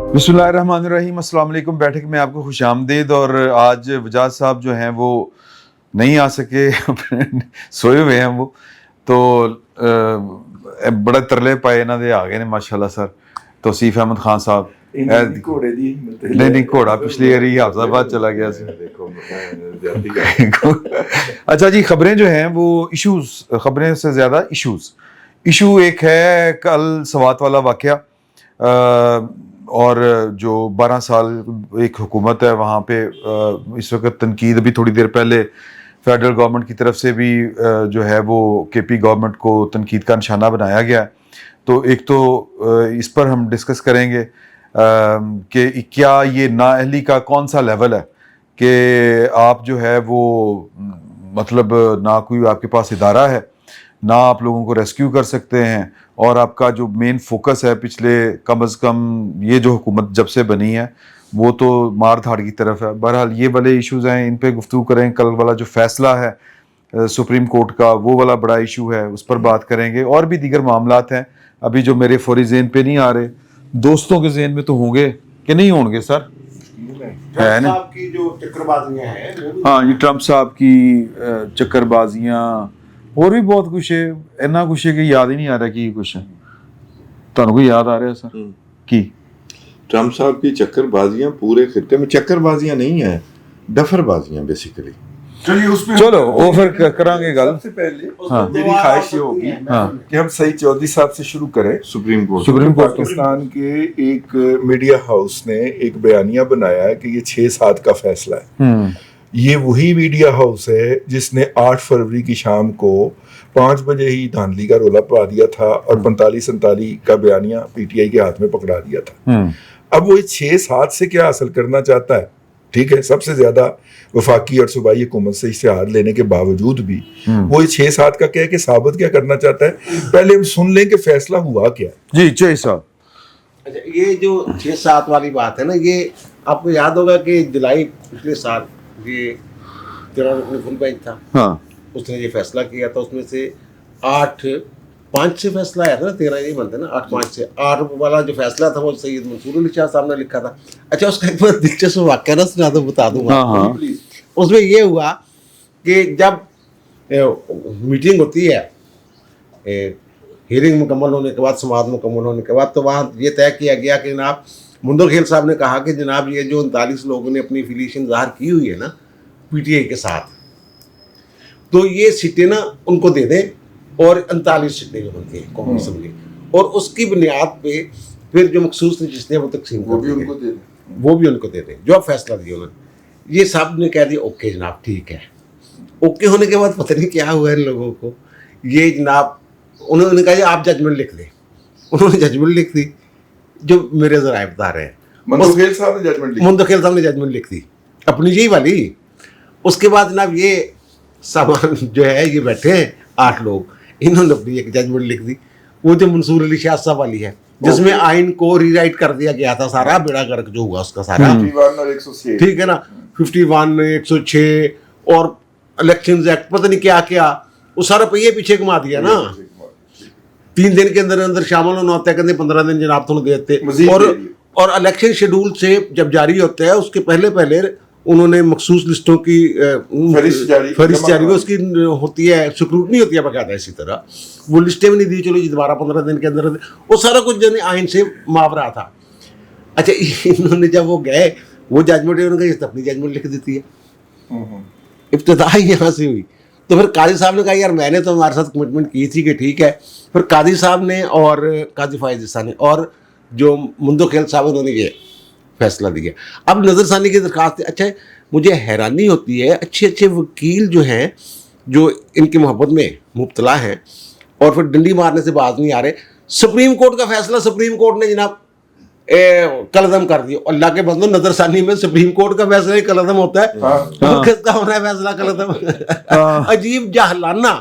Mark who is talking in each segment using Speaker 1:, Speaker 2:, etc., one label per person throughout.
Speaker 1: बिस्मिल्लाहिर्रहमानिर्रहीम, अस्सलाम वालेकुम। बैठक में आपको खुश आमदीद। और आज वजाद साहब जो हैं वो नहीं आ सके, सोए हुए हैं वो, तो बड़े तरले पाए इन्हों दे आ गए ने माशाल्लाह सर। तौसीफ अहमद खान साहब नहीं घोड़ा पिछली बारी हाफिजाबाद चला गया सी। अच्छा जी, खबरें जो हैं वो इशूज़, खबरें से ज़्यादा इशू एक है कल सवात वाला वाक़या, और जो 12 साल एक हुकूमत है वहाँ पे इस वक्त तनकीद, अभी थोड़ी देर पहले फेडरल गवर्नमेंट की तरफ से भी जो है वो केपी गवर्नमेंट को तनकीद का निशाना बनाया गया है। तो एक तो इस पर हम डिस्कस करेंगे कि क्या ये नाअहली का कौन सा लेवल है कि आप जो है वो मतलब ना कोई आपके पास इदारा है, ना आप लोगों को रेस्क्यू कर सकते हैं, और आपका जो मेन फोकस है पिछले कम अज़ कम ये जो हुकूमत जब से बनी है वो तो मार धाड़ की तरफ है। बहरहाल ये वाले इश्यूज़ हैं, इन पे गुफ्तगू करें। कल वाला जो फैसला है सुप्रीम कोर्ट का, वो वाला बड़ा इशू है, उस पर बात करेंगे। और भी दीगर मामलात हैं अभी जो मेरे फौरी ज़हन पे नहीं आ रहे, दोस्तों के ज़हन में तो होंगे कि नहीं होंगे सर, है ना?
Speaker 2: की जो चक्करबाजियां हैं,
Speaker 1: हाँ, ये ट्रंप साहब की चक्करबाजियाँ, और भी बहुत कुछ है, इन्ना कुछ है कि याद ही नहीं आ रहा कि कुछ है। ਤੁਹਾਨੂੰ ਕੋਈ याद आ रहा है सर की
Speaker 3: ट्रम्प साहब की चक्करबाजियां पूरे खित्ते में, चक्करबाजियां नहीं है, डफरबाजियां बेसिकली।
Speaker 2: चलिए उसमें
Speaker 1: चलो वो फिर करांगे गल।
Speaker 4: सबसे पहले
Speaker 1: हाँ।
Speaker 4: मेरी ख्वाहिश ये होगी कि हम सईद चौधरी साहब से शुरू करें।
Speaker 3: सुप्रीम कोर्ट
Speaker 4: पाकिस्तान के एक मीडिया हाउस ने एक बयानिया बनाया है कि ये 6-7 का फैसला है। ये वही मीडिया हाउस है जिसने 8 फरवरी की शाम को 5 बजे ही धांधली का रोला पा दिया था और 45-47 का बयानिया पीटीआई के हाथ में पकड़ा दिया था। अब वो 6-7 से क्या हासिल करना चाहता है? ठीक है, सबसे ज्यादा वफाकी और सूबाई हुकूमत से इश्तिहार लेने के बावजूद भी वो 6-7 का क्या है कि साबित क्या करना चाहता है? पहले हम सुन लें कि फैसला हुआ क्या
Speaker 1: जी चाहिए साहब।
Speaker 2: अच्छा, ये जो 6-7 वाली बात है ना, ये आपको याद होगा कि जुलाई पिछले साल ये 13 फुल बेंच था,
Speaker 1: हाँ,
Speaker 2: उसने ये फैसला किया था। उसमें से 8-5 से फैसला आया था ना, 13 नहीं बनते ना, 8-5 से 8 वाला जो फैसला था वो सैयद मंसूर अली शाह साहब ने लिखा था। अच्छा, उसका एक बार दिलचस्प वाक़या ना सुना दो, बता दूंगा।
Speaker 1: हाँ।
Speaker 2: उसमें ये हुआ कि जब मीटिंग होती है, हियरिंग मुकम्मल होने के बाद, समाअत मुकम्मल होने के बाद, तो वहाँ ये तय किया गया कि जनाब मुंदर खेल साहब ने कहा कि जनाब ये जो 39 लोगों ने अपनी एफिलिएशन ज़ाहिर की हुई है ना पीटीआई के साथ, तो ये सीटें ना उनको दे दें, और 39 सीटें जो बनती हैं कौमी असम्बली, और उसकी बुनियाद पे फिर जो मखसूस नशिस्तें वो तकसीम
Speaker 4: वो भी उनको दे दें,
Speaker 2: जो फैसला दिया उन्होंने। ये साहब ने कह दिया ओके जनाब ठीक है। ओके होने के बाद पता नहीं क्या हुआ इन लोगों को, ये जनाब उन्होंने कहा आप जजमेंट लिख दें। उन्होंने जजमेंट लिख दी जो मेरे ज़राए बता रहे हैं।
Speaker 4: मंदोखेल साहब ने
Speaker 2: जजमेंट लिख दी अपनी यही वाली। उसके बाद जनाब ये सामान जो है ये बैठे हैं 8 लोग, इन्होंने अपनी एक जजमेंट लिख दी, वो जो मंसूर अली शाह साहब वाली है, जिसमें आइन को रीराइट कर दिया गया था सारा, बेड़ा गर्क जो हुआ उसका सारा,
Speaker 4: 51 और 106,
Speaker 2: ठीक है ना, 51, 106 और इलेक्शन एक्ट पता नहीं क्या क्या, वो सारा पहिए पीछे घुमा दिया ना। 3 दिन के अंदर अंदर शामिल होना होता है, कहते 15 दिन जनाब तुम देते, और इलेक्शन शेड्यूल से जब जारी होता है उसके पहले उन्होंने मखसूस लिस्टों की फहरिस्त जारी उसकी होती है, स्क्रूटनी होती है बाकायदा। इसी तरह वो लिस्टें भी नहीं दी, चलो जी दोबारा 15 दिन के अंदर, वो सारा कुछ जो आइन से मावरा था। अच्छा, इन्होंने जब वो गए वो जजमेंट, उन्होंने अपनी जजमेंट लिख देती है। इब्तिदा यहाँ से हुई। तो फिर काजी साहब ने कहा यार मैंने तो हमारे साथ कमिटमेंट की थी कि ठीक है। फिर काजी साहब ने और काजी फायज ईसा ने और जो मुंदो खेल साहब उन्होंने ये फैसला दिया। अब नज़रसानी की दरख्वास्त। अच्छा, मुझे हैरानी होती है, अच्छे वकील जो हैं जो इनकी मोहब्बत में मुब्तला हैं और फिर डंडी मारने से बाज नहीं आ रहे। सुप्रीम कोर्ट का फैसला सुप्रीम कोर्ट ने जनाब कलदम कर दिया। अल्लाह के बंदो, नजरसानी में सुप्रीम कोर्ट का फैसला ही कलदम होता है। किसका होना है फैसला कलदम? अजीब जाहलाना,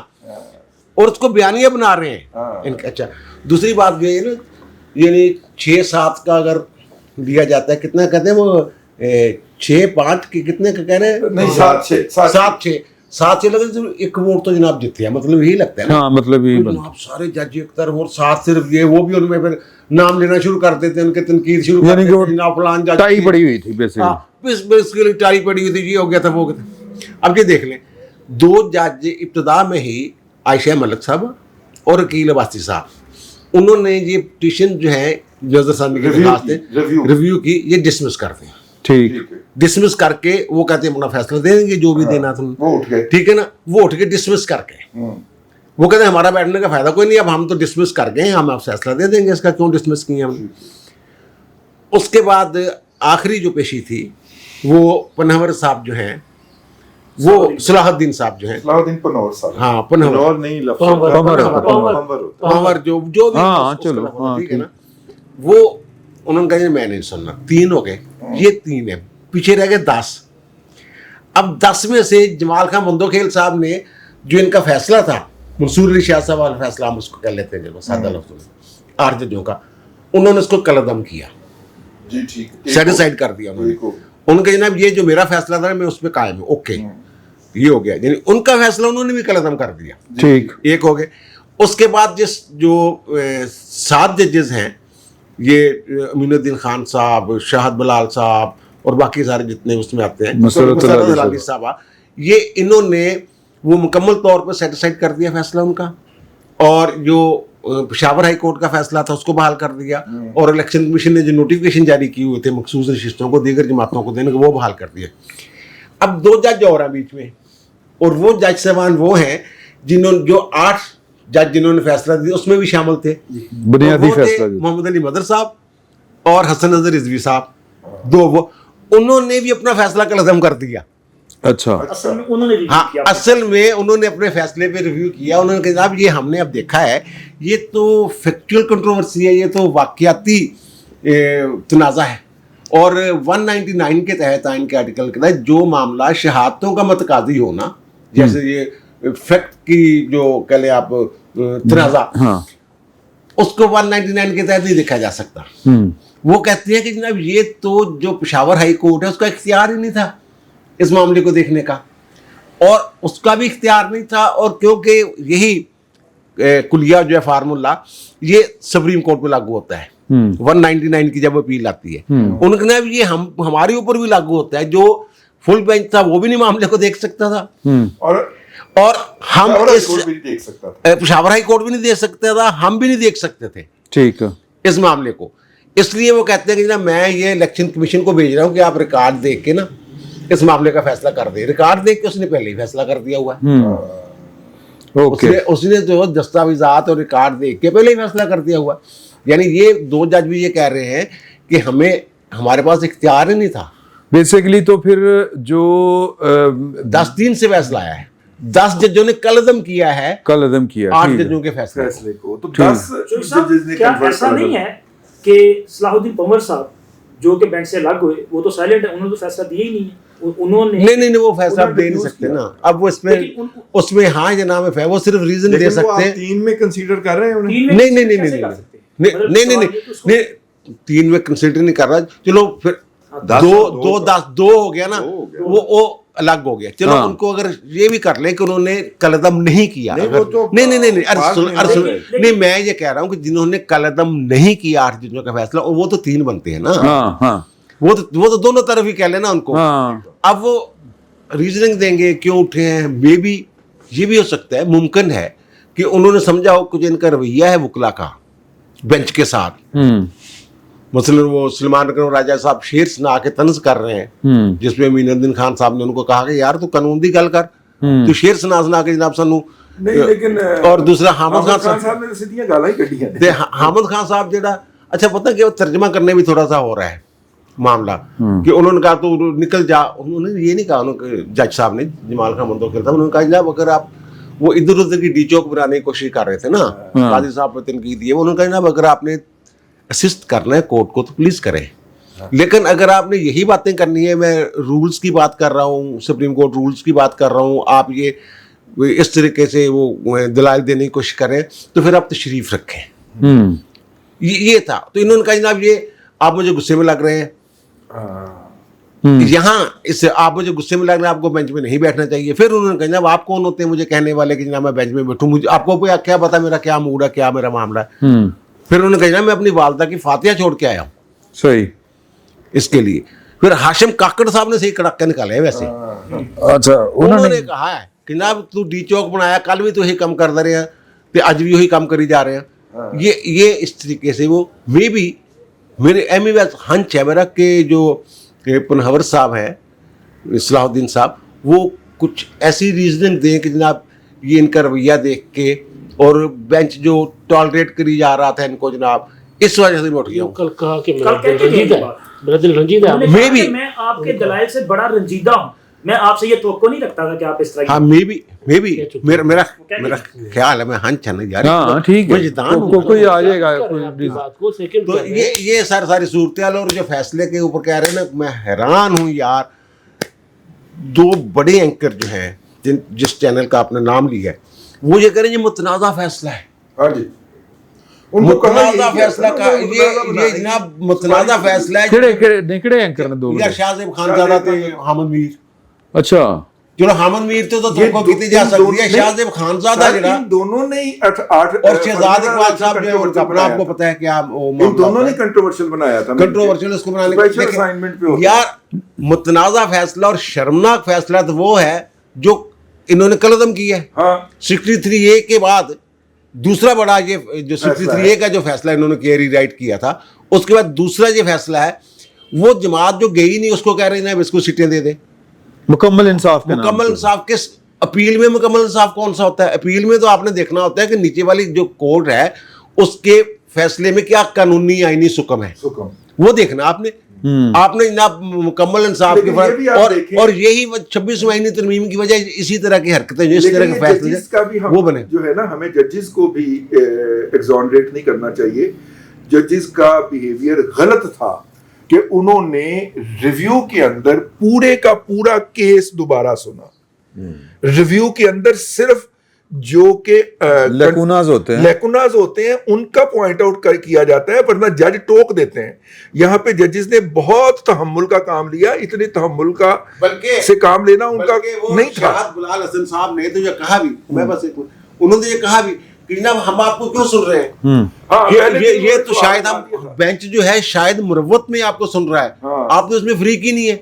Speaker 2: और उसको बयानिया बना रहे हैं इनका। अच्छा, दूसरी बात ये है ना, यानी 6-7 का अगर दिया जाता है, कितना कहते हैं वो 6-5 के कितने का कह रहे हैं?
Speaker 4: नहीं 7-6
Speaker 2: 7 से लगे तो 1 वोट तो जनाब जीते हैं, मतलब यही लगता है ना।
Speaker 1: हाँ मतलब यही
Speaker 2: तो जनाब सारे जज एक तरफ और 7 सिर्फ ये, वो भी उनमें फिर नाम लेना शुरू कर देते हैं, उनके तनकीद शुरू कर
Speaker 1: यानी कि
Speaker 2: देते
Speaker 1: वो
Speaker 2: हैं, जनाब फलान जज
Speaker 1: टाई
Speaker 2: की-
Speaker 1: पड़ी हुई थी बेसिकली।
Speaker 2: हाँ, बेसिकली टाई पड़ी हुई थी, ये हो गया था वो हो गया था। अब ये देख लें, 2 जज इब्तदा में ही आयशा मलिक साहब और वकील अब्बासी साहब, उन्होंने ये पिटीशन जो है जज साहब के दरखास्त रिव्यू की, ये डिसमिस कर दें।
Speaker 1: ठीक,
Speaker 2: डिसमिस करके वो कहते हैं अपना फैसला दे देंगे जो भी देना था,
Speaker 4: वो उठ गए।
Speaker 2: ठीक है ना। वो उठ के डिसमिस करके वो कहते हैं हमारा बैठने का फायदा कोई नहीं, अब हम तो डिसमिस कर गए, हम अब फैसला दे देंगे इसका, क्यों डिसमिस किए हम। उसके बाद आखिरी जो पेशी थी वो पन्हावर साहब जो हैं, वो सलाहुद्दीन साहब जो हैं,
Speaker 4: सलाहुद्दीन पनौर साहब।
Speaker 2: हाँ पन्हावर
Speaker 3: और नहीं लफ्ज़
Speaker 2: पन्हावर जो भी
Speaker 1: हाँ,
Speaker 2: उसका
Speaker 1: चलो,
Speaker 2: लफ्ज़ है,
Speaker 1: हाँ,
Speaker 2: ठीक है ना। वो उन्होंने कहा मैं नहीं सुनना, 3 हो गए, ये 3 है, पीछे रह गए 10। अब 10 में से जमाल खान बंदोखेल साहब ने जो इनका फैसला था, मंसूर अली शाह साहब वाला फैसला हम उसको कह लेते हैं चलो सादा लफ्ज़ों में, 8 जजों का, उन्होंने उसको कलअदम किया,
Speaker 4: जी ठीक,
Speaker 2: सेटिसाइड कर दिया उन्होंने।
Speaker 4: एक हो गया।
Speaker 2: उनका जनाब ये जो मेरा फैसला था मैं उस पर कायम हूँ, ओके ये हो गया, यानी उनका फैसला उन्होंने भी कलअदम कर दिया,
Speaker 1: ठीक।
Speaker 2: एक हो गए। उसके बाद जो 7 जजेस हैं, ये अमीनुद्दीन खान साहब, शाहद बलाल साहब और बाकी सारे जितने उसमें आते हैं,
Speaker 1: मसरत
Speaker 2: मसरत अली साहब, ये इन्होंने वो मुकम्मल तौर पर सेटिसाइड कर दिया फैसला उनका, और जो पेशावर हाई कोर्ट का फैसला था उसको बहाल कर दिया, और इलेक्शन कमीशन ने जो नोटिफिकेशन जारी किए हुए थे मखसूस नशिस्तों को दीगर जमातों को देने को, वो बहाल कर दिया। अब 2 जज और हैं बीच में, और वो जज साहबान वो हैं जिन्होंने जो 8 जज जिन्होंने फैसला दिया उसमें भी शामिल थे,
Speaker 1: बुनियादी
Speaker 2: वो थे
Speaker 1: फैसला जो।
Speaker 2: मोहम्मद अली मदर साहब और हसन नजर रिजवी साहब, 2 वो, उन्होंने भी अपना फैसला कलअदम कर दिया।
Speaker 1: अच्छा,
Speaker 5: असल में उन्होंने रिव्यू
Speaker 2: हाँ,
Speaker 5: किया।
Speaker 2: असल में उन्होंने अपने फैसले पे रिव्यू किया, उन्होंने कहा जनाब ये हमने अब देखा है, ये तो फैक्चुअल कंट्रोवर्सी है, ये तो वाकयाती तनाज़ा है, और 199 के तहत आइन के आर्टिकल के तहत जो मामला शहादतों का मतकादी हो ना, जैसे ये फैक्ट की जो कह लें आप तनाज़ा,
Speaker 1: हाँ,
Speaker 2: उसको 199 के तहत नहीं देखा जा सकता। वो कहते हैं कि जनाब ये तो जो पेशावर हाई कोर्ट है उसका इख्तियार ही नहीं था इस मामले को देखने का, और उसका भी इख्तियार नहीं था, और क्योंकि यही कुलिया जो है फार्मूला ये सुप्रीम कोर्ट पे लागू होता है, 199 की जब अपील आती है, उनके ना ये हमारे ऊपर भी लागू होता है, जो फुल बेंच था वो भी नहीं मामले को देख सकता था, और हम
Speaker 4: पेशावर हाई कोर्ट भी नहीं देख सकता था।
Speaker 2: पेशावर हाई कोर्ट भी नहीं देख सकता था, हम भी नहीं देख सकते थे
Speaker 1: ठीक,
Speaker 2: इस मामले को। इसलिए वो कहते हैं कि ना मैं ये इलेक्शन कमीशन को भेज रहा हूँ कि आप रिकॉर्ड देख के ना इस मामले का फैसला कर दे। रिकॉर्ड देख के उसने पहले ही फैसला कर दिया हुआ है,
Speaker 1: ओके,
Speaker 2: उसने जो दस्तावेजात और रिकॉर्ड देख के पहले ही फैसला कर दिया हुआ। यानी ये 2 जज भी ये कह रहे हैं कि हमारे पास इख्तियार ही नहीं था।
Speaker 1: बेसिकली तो फिर जो
Speaker 2: 10-3 से फैसला आया है, 10 जजों ने कलअदम किया है
Speaker 1: कलअदम किया,
Speaker 2: 8
Speaker 1: ठीक है।
Speaker 2: जजों के फैसले को।
Speaker 4: फैसले को तो 10
Speaker 5: चौधरी साहब,
Speaker 4: जजेस ने
Speaker 5: क्या
Speaker 4: convert
Speaker 5: ऐसा
Speaker 4: कर
Speaker 5: नहीं
Speaker 4: दिया।
Speaker 5: है कि सलाहुद्दीन पंवर साहब जो कि बेंच से अलग हुए, वो तो साइलेंट है, उन्होंने तो फैसला दिया ही नहीं है। उन्होंने
Speaker 2: नहीं वो फैसला आप दे नहीं सकते ना। अब वो इसमें
Speaker 5: लेकिन
Speaker 2: उसमें हाँ या ना में वो सिर्फ रीजन दे
Speaker 3: लेकिन वो आप
Speaker 2: सकते हैं।
Speaker 3: 3 में कंसीडर कर रहे हैं उन्हें?
Speaker 5: 3 में
Speaker 2: नहीं
Speaker 5: कैसे कर सकते हैं? मतलब
Speaker 2: नहीं
Speaker 5: सवाल ये तो उसको-
Speaker 2: नहीं 3 में कंसिडर नहीं कर रहा। चलो फिर
Speaker 3: 10
Speaker 2: दो
Speaker 3: और
Speaker 2: 2 10 2 हो गया ना,
Speaker 3: दो हो गया।
Speaker 2: वो अलग हो गया। चलो
Speaker 1: हाँ।
Speaker 2: उनको अगर ये भी कर ले कि उन्होंने कलअदम नहीं किया,
Speaker 3: नहीं,
Speaker 2: अगर-
Speaker 3: वो तो
Speaker 2: नहीं अरे
Speaker 3: बाद
Speaker 2: सुन
Speaker 3: में
Speaker 2: अरे सुन
Speaker 5: लेकिन-
Speaker 2: नहीं, मैं ये कह रहा हूँ कि जिन्होंने कलअदम नहीं किया 8 जजों का फैसला, और वो तो 3 बनते हैं ना।
Speaker 1: हाँ हाँ
Speaker 2: वो तो दोनों तरफ ही कह लेना उनको।
Speaker 1: हाँ,
Speaker 2: अब वो रीजनिंग देंगे क्यों उठे हैं, मे बी ये भी हो सकता है, मुमकिन है कि उन्होंने समझा हो कुछ इनका रवैया है वकला का बेंच के साथ। मसलन वो सलमान अकरम राजा साहब शेर सुना के तंज कर रहे हैं, जिसमें मीनुद्दीन खान साहब ने उनको कहा कि यार तू कानून दी गल कर, तू शेर सुना के जनाब सानू।
Speaker 4: नहीं लेकिन
Speaker 2: और दूसरा हामिद खान साहब
Speaker 4: साहब ने सीधियां गाਲਾਂ ही ਕੱਢੀਆਂ ਨੇ।
Speaker 2: ते हामिद खान साहब जेड़ा अच्छा पता कि वो तर्जमा करने भी थोड़ा सा हो रहा है मामला, कि उन्होंने कहा तो निकल जा। उन्होंने ये नहीं कहा, उन्होंने जज साहब ने जमाल खान बंदोखेल साहब उन्होंने कहा जनाब अगर आप वो इधर उधर की डी चौक बनाने की कोशिश कर रहे थे ना, काजी साहब पर तनकीद दिए, उन्होंने कहा जनाब अगर आपने असिस्ट करना है कोर्ट को तो प्लीज करें, लेकिन अगर आपने यही बातें करनी है, मैं रूल्स की बात कर रहा हूँ, सुप्रीम कोर्ट रूल्स की बात कर रहा हूँ, आप ये इस तरीके से वो दलाल देने की कोशिश करें तो फिर आप तशरीफ रखें। ये था। तो इन्होंने कहा जनाब ये आप मुझे गुस्से में लग रहे हैं, یہاں اس سے آپ مجھے غصے میں لگ رہا ہے آپ کو بینچ میں نہیں بیٹھنا چاہیے. پھر انہوں نے کہا جناب آپ کون ہوتے ہیں مجھے کہنے والے کہ جناب میں بینچ میں بیٹھوں, مجھے آپ کو کیا پتا میرا کیا موڈ ہے, کیا میرا معاملہ ہے. پھر انہوں نے کہا جناب میں اپنی والدہ کی فاتحہ چھوڑ کے آیا ہوں
Speaker 1: صحیح
Speaker 2: اس کے لیے. پھر ہاشم کاکڑ صاحب نے صحیح کڑک کے نکالے ہیں ویسے.
Speaker 1: اچھا
Speaker 2: انہوں نے کہا ہے کہ جناب تو ڈی چوک بنایا, کل بھی تو یہی کم کر دے رہے ہیں, پھر آج بھی وہی کام کری جا رہے ہیں. یہ اس طریقے سے وہ میں بھی میرے ایم ہنچ ہے میرا کہ جو پنہور صاحب ہیں اصلاح الدین صاحب, وہ کچھ ایسی ریزننگ دیں کہ جناب یہ ان کا رویہ دیکھ کے اور بینچ جو ٹالریٹ کری جا رہا تھا ان کو جناب, اس وجہ سے میں اٹھ گیا ہوں.
Speaker 6: کل کہا کہ
Speaker 5: کل کہتے ہیں
Speaker 6: میرا دل رنجیدہ ہے.
Speaker 2: میں بھی
Speaker 5: میں آپ کے دلائل سے بڑا رنجیدہ ہوں. میں آپ سے یہ توقع نہیں رکھتا تھا کہ آپ اس طرح
Speaker 2: ہاں میں بھی میرا خیال ہے میں ہنچ ہے نا یار,
Speaker 1: ہاں ٹھیک ہے کوئی آ جائے گا.
Speaker 2: تو یہ ساری صورتحال اور جو فیصلے کے اوپر کہہ رہے ہیں نا, میں حیران ہوں یار. دو بڑے اینکر جو ہیں جس چینل کا آپ نے نام لیا ہے, وہ یہ کہہ رہے ہیں یہ متنازع فیصلہ ہے.
Speaker 4: ہاں جی
Speaker 2: متنازع فیصلہ کا یہ جناب متنازع فیصلہ ہے.
Speaker 1: کہڑے اینکر نے دو
Speaker 2: یا شاہ زیب خان زادہ تھے حامد میر.
Speaker 1: اچھا
Speaker 2: چلو حامد میر تو توقع کیتی جا سکتی ہے, شاہ زیب خان زادہ جڑا
Speaker 4: دونوں نے
Speaker 2: اور شہزاد اقبال صاحب جو ان کا اپنا آپ کو پتہ ہے کیا
Speaker 4: دونوں نے کنٹروورشل بنایا تھا.
Speaker 2: کنٹروورشل اس کو بنانے کا یار متنازع فیصلہ اور شرمناک فیصلہ تو وہ ہے جو انہوں نے قلم کیا ہے.
Speaker 4: ہاں
Speaker 2: 63A کے بعد دوسرا بڑا یہ جو 63A کا جو فیصلہ انہوں نے کیا ری رائٹ کیا تھا, اس کے بعد دوسرا یہ فیصلہ ہے وہ جماعت جو گئی نہیں اس کو کہہ رہے ہیں اس کو سیٹیں دے دیں.
Speaker 1: مکمل انصاف
Speaker 2: مکمل انصاف کس اپیل میں مکمل انصاف کون سا ہوتا ہے؟ اپیل میں تو آپ نے دیکھنا ہوتا ہے کہ نیچے والی جو کورٹ ہے اس کے فیصلے میں کیا قانونی آئینی حکم ہے, وہ دیکھنا آپ نے. آپ نے جناب مکمل انصاف کے اور یہی 26 آئینی ترمیم کی وجہ اسی طرح کی حرکتیں جو اس طرح کے فیصلے وہ بنے
Speaker 4: جو ہے نا, ہمیں ججز کو بھی ایگزونریٹ نہیں کرنا چاہیے. ججز کا بیہیویئر غلط تھا کہ انہوں نے ریویو کے اندر پورے کا پورا کیس دوبارہ سنا. ریویو کے اندر صرف جو کہ
Speaker 1: لیکوناز
Speaker 4: ہوتے ہیں ان کا پوائنٹ آؤٹ کیا جاتا ہے, ورنہ جج ٹوک دیتے ہیں. یہاں پہ ججز نے بہت تحمل کا کام لیا, اتنے تحمل کا سے کام لینا ان کا نہیں تھا.
Speaker 2: بلال حسن صاحب نے تو یہ کہا بھی, میں بس انہوں نے یہ کہا بھی کہ جناب ہم آپ کو کیوں سن رہے ہیں, یہ تو شاید ہم بینچ جو ہے شاید مروت میں آپ کو سن رہا ہے, آپ تو اس میں فریق ہی نہیں ہے.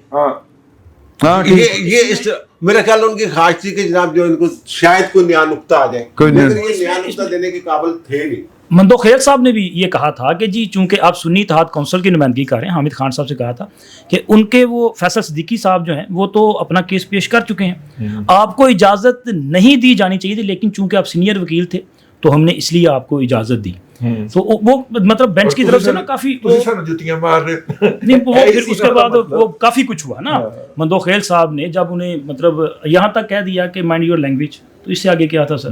Speaker 2: یہ میرا خیال ان کی خواہش تھی کہ جناب جو ان کو شاید کوئی نیا نقطہ آ جائے, لیکن یہ نیا نقطہ دینے کے قابل تھے نہیں.
Speaker 5: مندوخیل صاحب نے بھی یہ کہا تھا کہ جی چونکہ آپ سنی اتحاد کونسل کی نمائندگی کر رہے ہیں, حامد خان صاحب سے کہا تھا کہ ان کے وہ فیصل صدیقی صاحب جو ہیں وہ تو اپنا کیس پیش کر چکے ہیں, آپ کو اجازت نہیں دی جانی چاہیے تھی, لیکن چونکہ آپ سینئر وکیل تھے تو ہم نے اس لیے آپ کو اجازت دی. تو وہ مطلب بینچ کی طرف سے نا کافی
Speaker 4: جوتیاں مار رہے
Speaker 5: نہیں, وہ پھر اس کے بعد وہ کافی کچھ ہوا نا. مندوخیل صاحب نے جب انہیں مطلب یہاں تک کہہ دیا کہ مائنڈ یور لینگویج, تو اس سے آگے کیا تھا سر.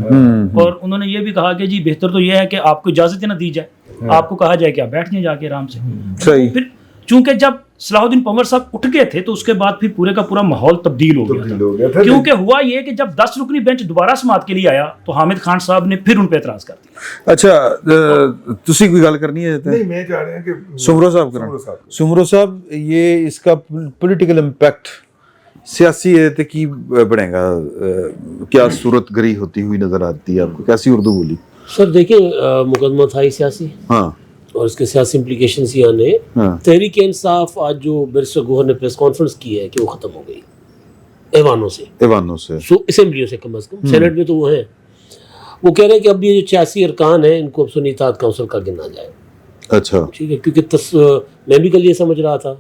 Speaker 5: اور انہوں نے یہ بھی کہا کہ جی بہتر تو یہ ہے کہ آپ کو اجازت نہ دی جائے, آپ کو کہا جائے کہ آپ بیٹھ جائیں جا کے آرام سے. پھر چونکہ جب صلاح الدین پنور صاحب اٹھ گئے تھے تو اس کے بعد پھر پورے کا پورا ماحول تبدیل ہو گیا تھا, کیونکہ ہوا یہ کہ جب 10 رکنی بینچ دوبارہ سماعت کے لیے آیا تو حامد خان صاحب نے پھر ان پہ اعتراض کر دیا.
Speaker 1: اچھا تسی کوئی گل کرنی ہے؟
Speaker 4: نہیں, میں چاہ رہے ہیں کہ
Speaker 1: سمرو صاحب کریں. سمرو صاحب یہ اس کا پولیٹیکل امپیکٹ سیاسی ہے کی بڑھے گا, کیا صورت گری ہوتی ہوئی نظر آتی ہے آپ کو, کیسی اردو بولی؟
Speaker 6: سر دیکھیں مقدمہ تھا ہی سیاسی,
Speaker 1: ہاں,
Speaker 6: اور اس کے سیاسی امپلیکیشنز یہ آنے. تحریک انصاف آج جو بیرسٹر گوہر نے پریس کانفرنس کی ہے کہ وہ ختم ہو گئی ایوانوں سے اسمبلیوں سے, کم از کم سینٹ میں تو وہ ہیں. وہ کہہ رہے ہیں کہ اب یہ جو 86 ارکان ہیں ان کو اب سنی اتحاد کونسل کا گنا جائے.
Speaker 1: اچھا
Speaker 6: ٹھیک ہے, کیونکہ میں بھی کل یہ سمجھ رہا تھا,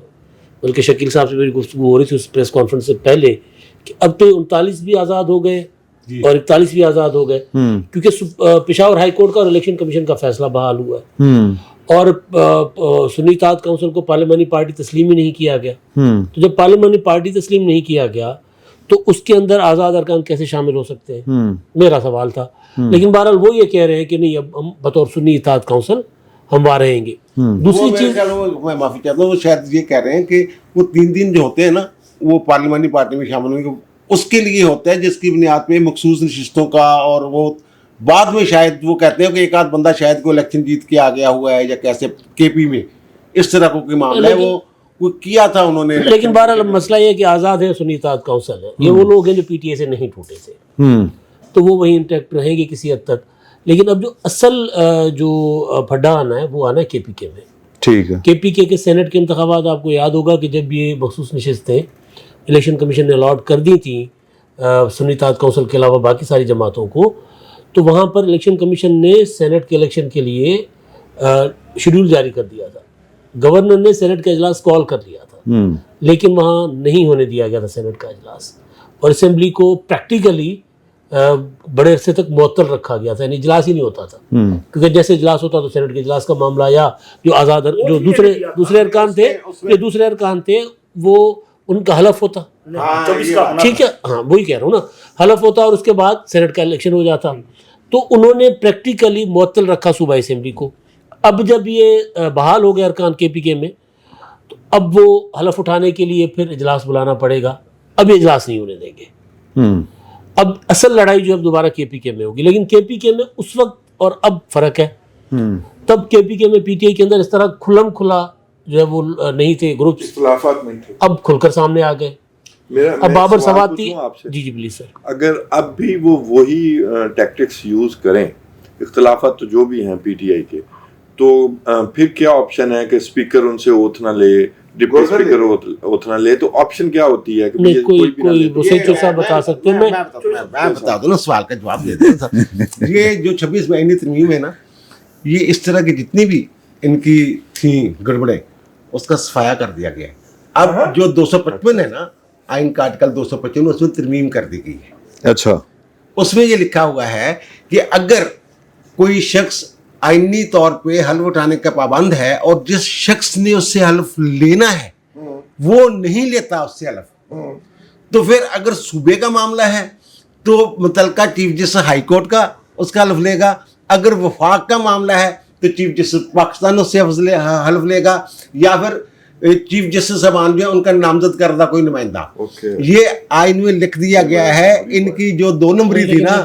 Speaker 6: بلکہ شکیل صاحب سے میری گفتگو ہو رہی تھی اس پریس کانفرنس سے پہلے, کہ اب تو 39 بھی آزاد ہو گئے اور 41 بھی آزاد ہو گئے, کیونکہ پشاور ہائی کورٹ کا اور الیکشن کمیشن کا فیصلہ بحال ہوا ہے, اور سنی اتحاد کونسل کو پارلیمانی پارٹی تسلیم ہی نہیں کیا گیا. تو جب پارلیمانی پارٹی تسلیم نہیں کیا گیا تو اس کے اندر آزاد ارکان کیسے شامل ہو سکتے ہیں, میرا سوال تھا. لیکن بہرحال وہ یہ کہہ رہے ہیں کہ نہیں, اب ہم بطور سنی اتحاد کونسل ہم وہاں رہیں گے. دوسری چیز
Speaker 2: میں معافی چاہتا ہوں, وہ شاید یہ کہہ رہے ہیں کہ وہ 3 دن جو ہوتے ہیں نا وہ پارلیمانی پارٹی میں شامل ہونے کے اس کے لیے ہوتا ہے جس کی بنیاد پہ مخصوص نشستوں کا, اور وہ بعد میں شاید وہ کہتے ہیں کہ ایک آدھ بندہ شاید کو الیکشن جیت کے آ گیا ہوا ہے یا کیسے کے پی میں اس طرح کو کوئی معاملہ ہے, وہ किया था उन्होंने।
Speaker 6: लेकिन बहरहाल मसला ये है कि आज़ाद है, सुन्नी इत्तेहाद काउंसिल है, ये वो लोग हैं जो पीटीआई से नहीं टूटे थे, तो वो वही इंटैक्ट रहेंगे किसी हद तक। लेकिन अब जो असल जो फड्डा आना है वो आना है केपीके में।
Speaker 1: ठीक है।
Speaker 6: केपीके के सेनेट के इंतखाबात आपको याद होगा कि जब ये मखसूस नशिस्तें इलेक्शन कमीशन ने अलॉट कर दी थी सुन्नी इत्तेहाद काउंसिल के अलावा बाकी सारी जमातों को, तो वहाँ पर इलेक्शन कमीशन ने सेनेट के इलेक्शन के लिए शेड्यूल जारी कर दिया था। गवर्नर ने सेनेट का इजलास कॉल कर लिया था, लेकिन वहाँ नहीं होने दिया गया था सेनेट का इजलास, और असेंबली को प्रैक्टिकली बड़े अरसे तक मुअत्तल रखा गया था, यानी इजलास ही नहीं होता था। क्योंकि जैसे इजलास होता तो सेनेट के इजलास का मामला या जो आज़ाद जो दूसरे अरकान थे वो उनका हलफ होता, ठीक है, हाँ वही कह रहा हूँ ना, हलफ होता और उसके बाद सेनेट का इलेक्शन हो जाता। तो उन्होंने प्रैक्टिकली मुअत्तल रखा सूबाई असेंबली को। अब जब ये बहाल हो गया अरकान केपीके में, तो अब वो हलफ उठाने के लिए फिर इजलास बुलाना पड़ेगा। अब ये इजलास नहीं होने देंगे। अब असल लड़ाई जो अब दोबारा केपीके में होगी, लेकिन केपीके में उस वक्त और अब फर्क है। तब केपीके में पीटीआई के अंदर इस तरह खुल्लम खुला जो है वो नहीं थे ग्रुप,
Speaker 3: इख्तिलाफात नहीं थे,
Speaker 6: अब खुलकर सामने आ गए। अब बाबर सवाती, जी प्लीज सर,
Speaker 3: अगर अब भी वो वही टैक्टिक्स यूज करें, इख्तिलाफात तो जो भी हैं पीटीआई के, तो फिर क्या ऑप्शन है कि स्पीकर उनसे ओथ ना ले, डिप्टी स्पीकर ओथ ना ले, तो ऑप्शन क्या होती है कि
Speaker 6: कोई सही साहब बता सकते हैं।
Speaker 2: मैं बता दूं ना, सवाल का जवाब दे दें सर। ये जो 26 महीने तरमीम है ना, ये इस तरह की जितनी भी इनकी थी गड़बड़े उसका सफाया कर दिया गया है। अब जो 255 है ना, आइन का आर्टिकल 255, उसमें तरमीम कर दी गई है।
Speaker 1: अच्छा,
Speaker 2: उसमें ये लिखा हुआ है कि अगर कोई शख्स आईनी तौर पे हल्फ उठाने का पाबंद है और जिस शख्स ने उससे हल्फ लेना है वो नहीं लेता उससे हल्फ, तो फिर अगर सूबे का मामला है तो मुतलका चीफ जस्टिस हाई कोर्ट का उसका हल्फ लेगा। अगर वफाक का मामला है तो चीफ जस्टिस पाकिस्तान उससे हल्फ लेगा, या फिर चीफ जस्टिस साहबान जो है उनका नामजद करदा कोई नुमाइंदा। ये आइन में लिख दिया गया है। इनकी जो 2 नंबरी थी ना,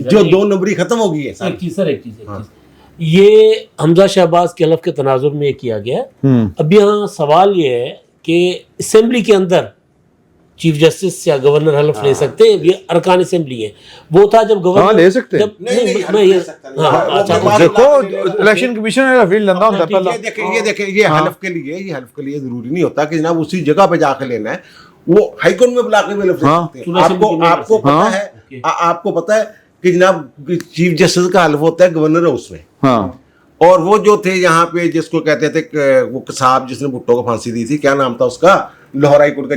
Speaker 2: जो 2 नंबरी खत्म हो गई है।
Speaker 6: एक चीज ये हमजा शहबाज के हलफ के तनाजुर में किया गया। अब यहाँ सवाल ये है कि असेंबली के अंदर चीफ जस्टिस या गवर्नर हलफ ले सकते हैं, ये अरकान असेंबली है। वो था जब गवर्नर
Speaker 1: ले सकते हैं।
Speaker 2: देखो
Speaker 1: इलेक्शन कमीशन हलफ लेना होता है पहला।
Speaker 2: ये देखें ये हलफ के लिए जरूरी नहीं होता कि जनाब उसी जगह पे जाकर लेना है, वो हाई कोर्ट में बुला के भी हलफ ले सकते हैं। आपको पता है कि जनाब चीफ जस्टिस का हल्फ होता है गवर्नर हाउस में।
Speaker 1: हाँ।
Speaker 2: और वो जो थे यहाँ पे जिसको कहते थे वो साहब जिसने भुट्टो को फांसी दी थी, क्या नाम था उसका, लाहौर हाई कोर्ट का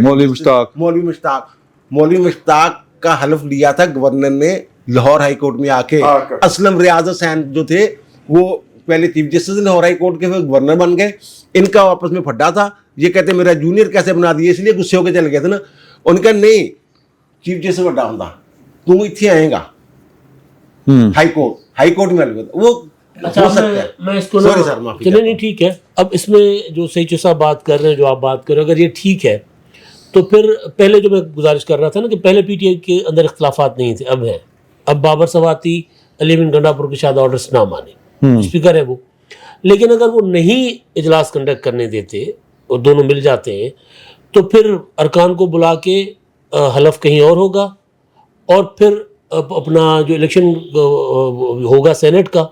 Speaker 2: मौलवी मुश्ताक का हल्फ लिया था गवर्नर ने लाहौर हाई कोर्ट में आके। असलम रियाज हुसैन जो थे वो पहले chief justice Lahore high court के, फिर गवर्नर बन गए। इनका आपस में फड्डा था। ये कहते मेरा जूनियर कैसे बना दिए, इसलिए गुस्से होकर चले गए थे ना। उनका नहीं, चीफ जस्टिस बड़ा होता, तुम इतने आएगा हाई कोर्ट में वो।
Speaker 6: अच्छा, मैं इसको चलिए नहीं ठीक है। अब इसमें जो सही साहब बात कर रहे हैं, जो आप बात कर रहे हैं, अगर ये ठीक है तो फिर पहले जो मैं गुजारिश कर रहा था ना कि पहले पीटीआई के अंदर इख्तिलाफात नहीं थे, अब है। अब बाबर सवाती अली बिन गंडापुर के शायद ऑर्डर्स ना माने, स्पीकर है वो, लेकिन अगर वो नहीं इजलास कंडक्ट करने देते और दोनों मिल जाते हैं तो फिर अरकान को बुला के हलफ कहीं और होगा, और फिर अपना जो इलेक्शन होगा सेनेट का,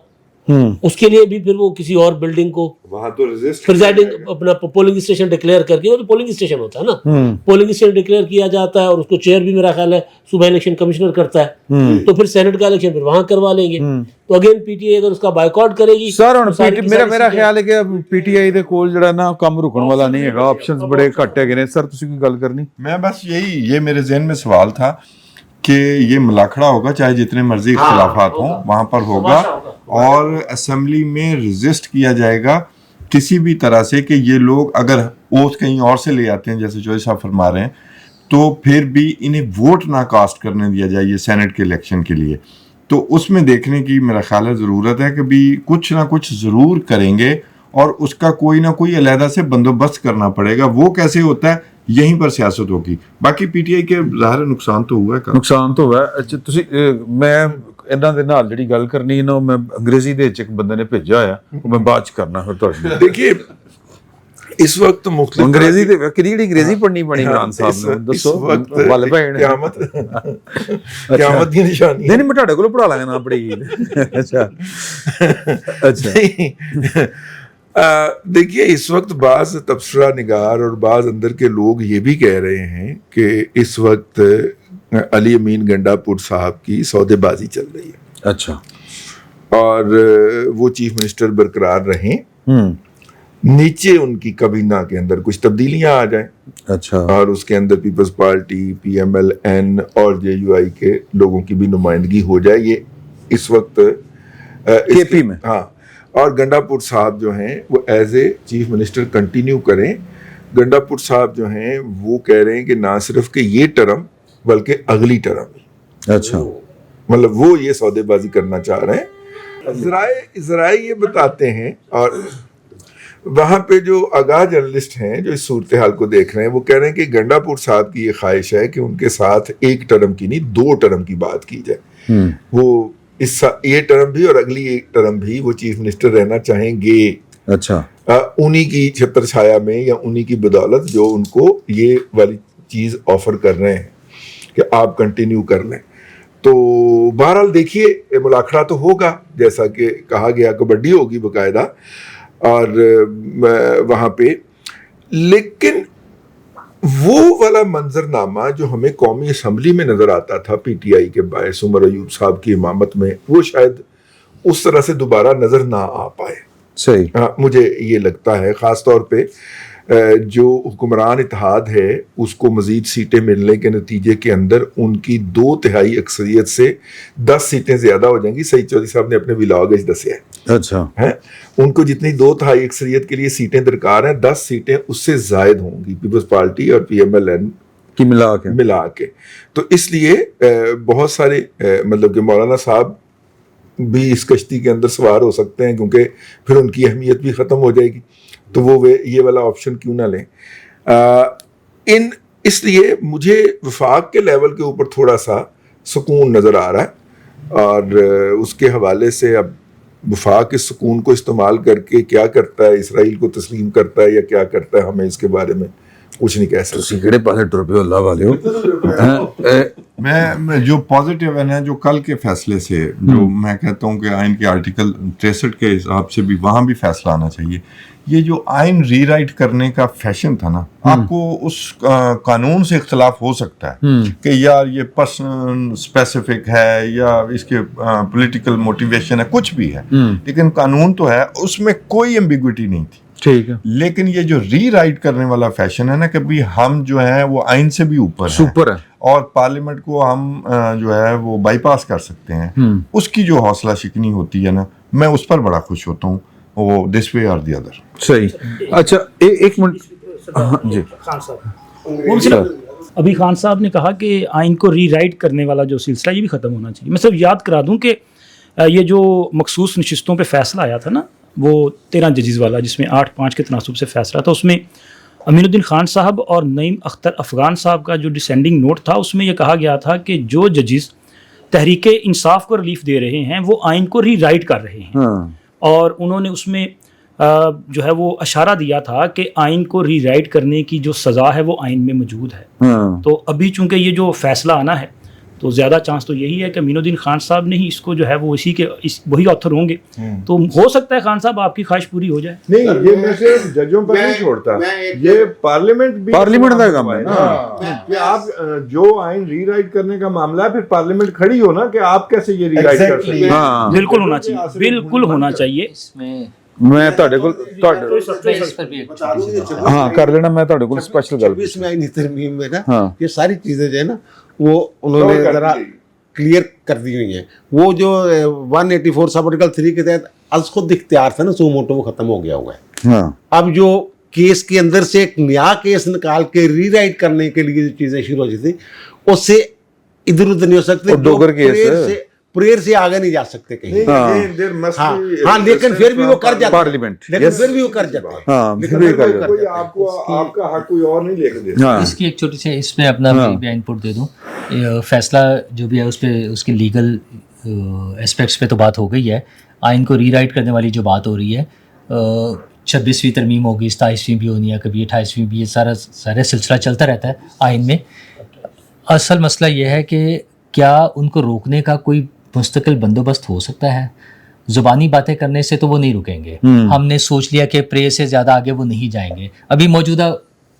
Speaker 6: उसके लिए भी फिर वो किसी और बिल्डिंग को
Speaker 3: वहां तो
Speaker 6: प्रिजाइडिंग अपना पोलिंग स्टेशन डिक्लेयर करके, वो तो पोलिंग स्टेशन होता है ना, पोलिंग स्टेशन डिक्लेयर किया जाता है और उसको चेयर भी मेरा ख्याल है सुबह इलेक्शन कमिश्नर करता है। तो फिर सेनेट का इलेक्शन फिर वहां करवा लेंगे। तो अगेन पीटीआई अगर उसका बायकॉट करेगी
Speaker 1: सर, मेरा ख्याल है कि पीटीआई ਦੇ ਕੋਲ ਜਿਹੜਾ ਨਾ ਕੰਮ रुकने वाला नहीं है, ऑप्शंस बड़े घट है। सर ਤੁਸੀਂ कोई गल करनी?
Speaker 3: मैं बस ये मेरे जहन में सवाल था कि ये मुलाखड़ा होगा, चाहे जितने मर्जी इख्तिलाफात हों वहाँ पर होगा, और असेंबली में रजिस्ट किया जाएगा किसी भी तरह से कि ये लोग अगर ओथ कहीं और से ले आते हैं, जैसे चौधरी साहब फरमा रहे हैं, तो फिर भी इन्हें वोट ना कास्ट करने दिया जाए ये सेनेट के इलेक्शन के लिए। तो उसमें देखने की मेरा ख्याल है ज़रूरत है कि भी कुछ ना कुछ ज़रूर करेंगे, और उसका कोई ना कोई अलहदा से बंदोबस्त करना पड़ेगा। वो कैसे होता है, यहीं पर सियासत होगी। बाकी पीटीआई के ज़ाहिर नुकसान तो हुआ है,
Speaker 1: नुकसान तो हुआ। अच्छा, ਤੁਸੀਂ ਮੈਂ ਇਹਨਾਂ ਦੇ ਨਾਲ ਜਿਹੜੀ ਗੱਲ ਕਰਨੀ ਹੈ ਨਾ, ਮੈਂ ਅੰਗਰੇਜ਼ੀ ਦੇ ਵਿੱਚ ਇੱਕ ਬੰਦੇ ਨੇ ਭੇਜਿਆ ਆ, ਉਹ ਮੈਂ ਬਾਅਦ ਚ ਕਰਨਾ ਫਿਰ ਤੁਹਾਡੇ।
Speaker 4: देखिए ਇਸ ਵਕਤ ਮੁਖਤਲਿਫ
Speaker 1: ਅੰਗਰੇਜ਼ੀ ਤੇ ਕਿਹੜੀ ਅੰਗਰੇਜ਼ੀ ਪੜ੍ਹਨੀ ਪਣੀ ਇਮਰਾਨ ਸਾਹਿਬ ਨੂੰ ਦੱਸੋ ਵੱਲ ਭੈਣ
Speaker 4: ਕਿਆਮਤ ਦੀ ਨਿਸ਼ਾਨੀ
Speaker 1: ਨਹੀਂ ਮੈਂ ਤੁਹਾਡੇ ਕੋਲ ਪੜਾ ਲਾਂਗਾ ਨਾ ਪੜੇਗੀ ਅੱਛਾ अच्छा
Speaker 4: देखिए इस वक्त बाज तबसरा निगार और बाज अंदर के लोग ये भी कह रहे हैं कि इस वक्त अली अमीन गंडापुर साहब की सौदेबाजी चल रही है
Speaker 1: अच्छा
Speaker 4: और वो चीफ मिनिस्टर बरकरार रहें, नीचे उनकी कबीना के अंदर कुछ तब्दीलियां आ जाएं
Speaker 1: अच्छा
Speaker 4: और उसके अंदर पीपल्स पार्टी PMLN और JUI के लोगों की भी नुमाइंदगी हो जाए। ये इस वक्त
Speaker 1: KP में
Speaker 4: हाँ, और गंडापुर साहब जो हैं वो as a chief minister continue करें। गंडापुर साहब जो हैं वो कह रहे हैं कि ना सिर्फ कि ये टर्म बल्कि अगली टर्म,
Speaker 1: अच्छा
Speaker 4: मतलब वो ये सौदेबाजी करना चाह रहे हैं। इजराए ये बताते हैं और वहाँ पे जो आगाह जर्नलिस्ट हैं जो इस सूरत हाल को देख रहे हैं वो कह रहे हैं कि गंडापुर साहब की ये ख्वाहिश है कि उनके साथ एक टर्म की नहीं 2 टर्म की बात की जाए। वो ये टर्म भी और अगली एक टर्म भी वो चीफ मिनिस्टर रहना चाहेंगे।
Speaker 1: अच्छा
Speaker 4: उन्हीं की छत्र छाया में या उन्हीं की बदौलत जो उनको ये वाली चीज़ ऑफर कर रहे हैं कि आप कंटिन्यू कर लें। तो बहरहाल देखिए मुलाखड़ा तो होगा, जैसा कि कहा गया कबड्डी होगी बाकायदा और वहाँ पे, लेकिन वो वाला मंजरनामा जो हमें कौमी असम्बली में नज़र आता था PTI के बायस उमर अयूब साहब की इमामत में, वो शायद उस तरह से दोबारा नज़र ना आ पाए।
Speaker 1: सही
Speaker 4: मुझे ये लगता है ख़ास तौर पे जो हुक्मरान इत्तेहाद है उसको मज़ीद सीटें मिलने के नतीजे के अंदर उनकी 2/3 अक्सरियत से 10 सीटें ज़्यादा हो जाएंगी। सईद चौधरी साहब ने अपने विलाग दसे है
Speaker 1: अच्छा
Speaker 4: हैं, उनको जितनी 2/3 अक्सरियत के लिए सीटें दरकार हैं 10 सीटें उससे ज़ायद होंगी पीपल्स पार्टी और PMLN
Speaker 1: की
Speaker 4: मिला के। तो इसलिए बहुत सारे मतलब कि मौलाना साहब भी इस कश्ती के अंदर सवार हो सकते हैं क्योंकि फिर उनकी अहमियत भी ख़त्म हो जाएगी, तो वो ये वाला ऑप्शन क्यों ना लें। इसलिए मुझे वफाक के लेवल के ऊपर थोड़ा सा सुकून नज़र आ रहा है और उसके हवाले से अब वफाक इस सुकून को इस्तेमाल करके क्या करता है, इसराइल को तस्लीम करता है या क्या करता है, हमें इसके बारे में कुछ नहीं कह सकते।
Speaker 1: किहड़े पासे टुर पे हो अल्लाह वाले हो
Speaker 3: मैं जो पॉजिटिव है ना, जो कल के फैसले से जो मैं कहता हूँ कि आइन के आर्टिकल 63 के हिसाब से भी वहाँ भी फैसला आना चाहिए। ये जो आइन रीराइट करने का फैशन था ना, आपको उस कानून से इख्तलाफ हो सकता है कि यार ये पर्सन स्पेसिफिक है या इसके पॉलिटिकल मोटिवेशन है, कुछ भी है, लेकिन कानून तो है, उसमें कोई एम्बिग्विटी नहीं थी।
Speaker 1: ठीक है,
Speaker 3: लेकिन ये जो रीराइट करने वाला फैशन है ना, कि भाई हम जो है वो आइन से भी ऊपर
Speaker 1: सुपर है
Speaker 3: और पार्लियामेंट को हम जो है वो बाईपास कर सकते हैं, उसकी जो हौसला शिकनी होती है ना, मैं उस पर बड़ा खुश होता हूँ, वो दिस वे और दी अदर।
Speaker 1: सही। अच्छा एक मिनट जी,
Speaker 5: खान साहब अभी खान साहब ने कहा कि आइन को रीराइट करने वाला जो सिलसिला ये भी ख़त्म होना चाहिए। मैं सिर्फ याद करा दूं कि ये जो मखसूस नशिस्तों पे फैसला आया था ना, वो 13 जजेस वाला, जिसमें 8-5 के तनासुब से फैसला था, उसमें अमीनुद्दीन खान साहब और नईम अख्तर अफगान साहब का जो डिसेंडिंग नोट था उसमें यह कहा गया था कि जो जजेस तहरीक इंसाफ को रिलीफ दे रहे हैं वो आइन को रीराइट कर रहे हैं। और उन्होंने उसमें जो है वो इशारा दिया था कि आइन को रीराइट करने की जो सज़ा है वो आइन में मौजूद है। तो अभी चूंकि ये जो फैसला आना है तो ज़्यादा चांस तो यही है कि अमीनुद्दीन खान साहब ने ही इसको जो है वो वही ऑथर होंगे। तो हो सकता है खान साहब आपकी ख्वाहिश पूरी हो जाए।
Speaker 3: नहीं, ये मैं सिर्फ जजों पर नहीं छोड़ता, ये पार्लियामेंट
Speaker 1: का काम है ना
Speaker 3: कि आप जो आइन रीराइट करने का मामला है, फिर पार्लियामेंट खड़ी हो ना कि आप कैसे ये रीराइट कर सकते हैं।
Speaker 1: हाँ,
Speaker 5: बिल्कुल होना चाहिए, बिल्कुल होना चाहिए।
Speaker 1: मैं ਤੁਹਾਡੇ ਕੋਲ हाँ कर लेना, मैं ਤੁਹਾਡੇ ਕੋਲ स्पेशल गल
Speaker 2: 26 आइन तरमीम में ना
Speaker 1: हाँ।
Speaker 2: ये सारी चीजें जो है ना वो उन्होंने जरा क्लियर कर दी हुई हैं। वो जो 184 सब आर्टिकल 3 के तहत आज खुद इख्तियार था ना, सो मोटो वो खत्म हो गया हुआ है।
Speaker 1: हाँ।
Speaker 2: अब जो केस के अंदर से एक नया केस निकाल के रीराइट करने के लिए जो चीजें शुरू हो जाती उससे इधर उधर नहीं हो सकते,
Speaker 1: डोगर केस
Speaker 2: प्रेयर से आगे नहीं जा सकते कहीं।
Speaker 3: हाँ,
Speaker 2: लेकिन फिर भी वो कर जाते हैं,
Speaker 1: पार्लियामेंट,
Speaker 2: लेकिन फिर भी वो कर जाते हैं।
Speaker 1: हाँ,
Speaker 2: लेकिन
Speaker 1: फिर भी
Speaker 2: फिर भी वो
Speaker 1: कर
Speaker 2: कर जाते हैं।
Speaker 3: आपको आपका हक कोई और नहीं लेके देता।
Speaker 1: हाँ।
Speaker 7: इसकी एक छोटी सी इसमें अपना भी इनपुट दे दूं। फैसला जो भी है उस पर उसके लीगल एस्पेक्ट्स पे तो बात हो गई है। आइन को रीराइट करने वाली जो बात हो रही है, 26वीं तरमीम होगी, 27वीं भी होनी है, कभी 28वीं भी, ये सारा सिलसिला चलता रहता है आइन में। असल मसला ये है कि क्या उनको रोकने का कोई मुस्तकिल बंदोबस्त हो सकता है? ज़ुबानी बातें करने से तो वो नहीं रुकेंगे। हमने सोच लिया कि प्रे से ज़्यादा आगे वो नहीं जाएंगे। अभी मौजूदा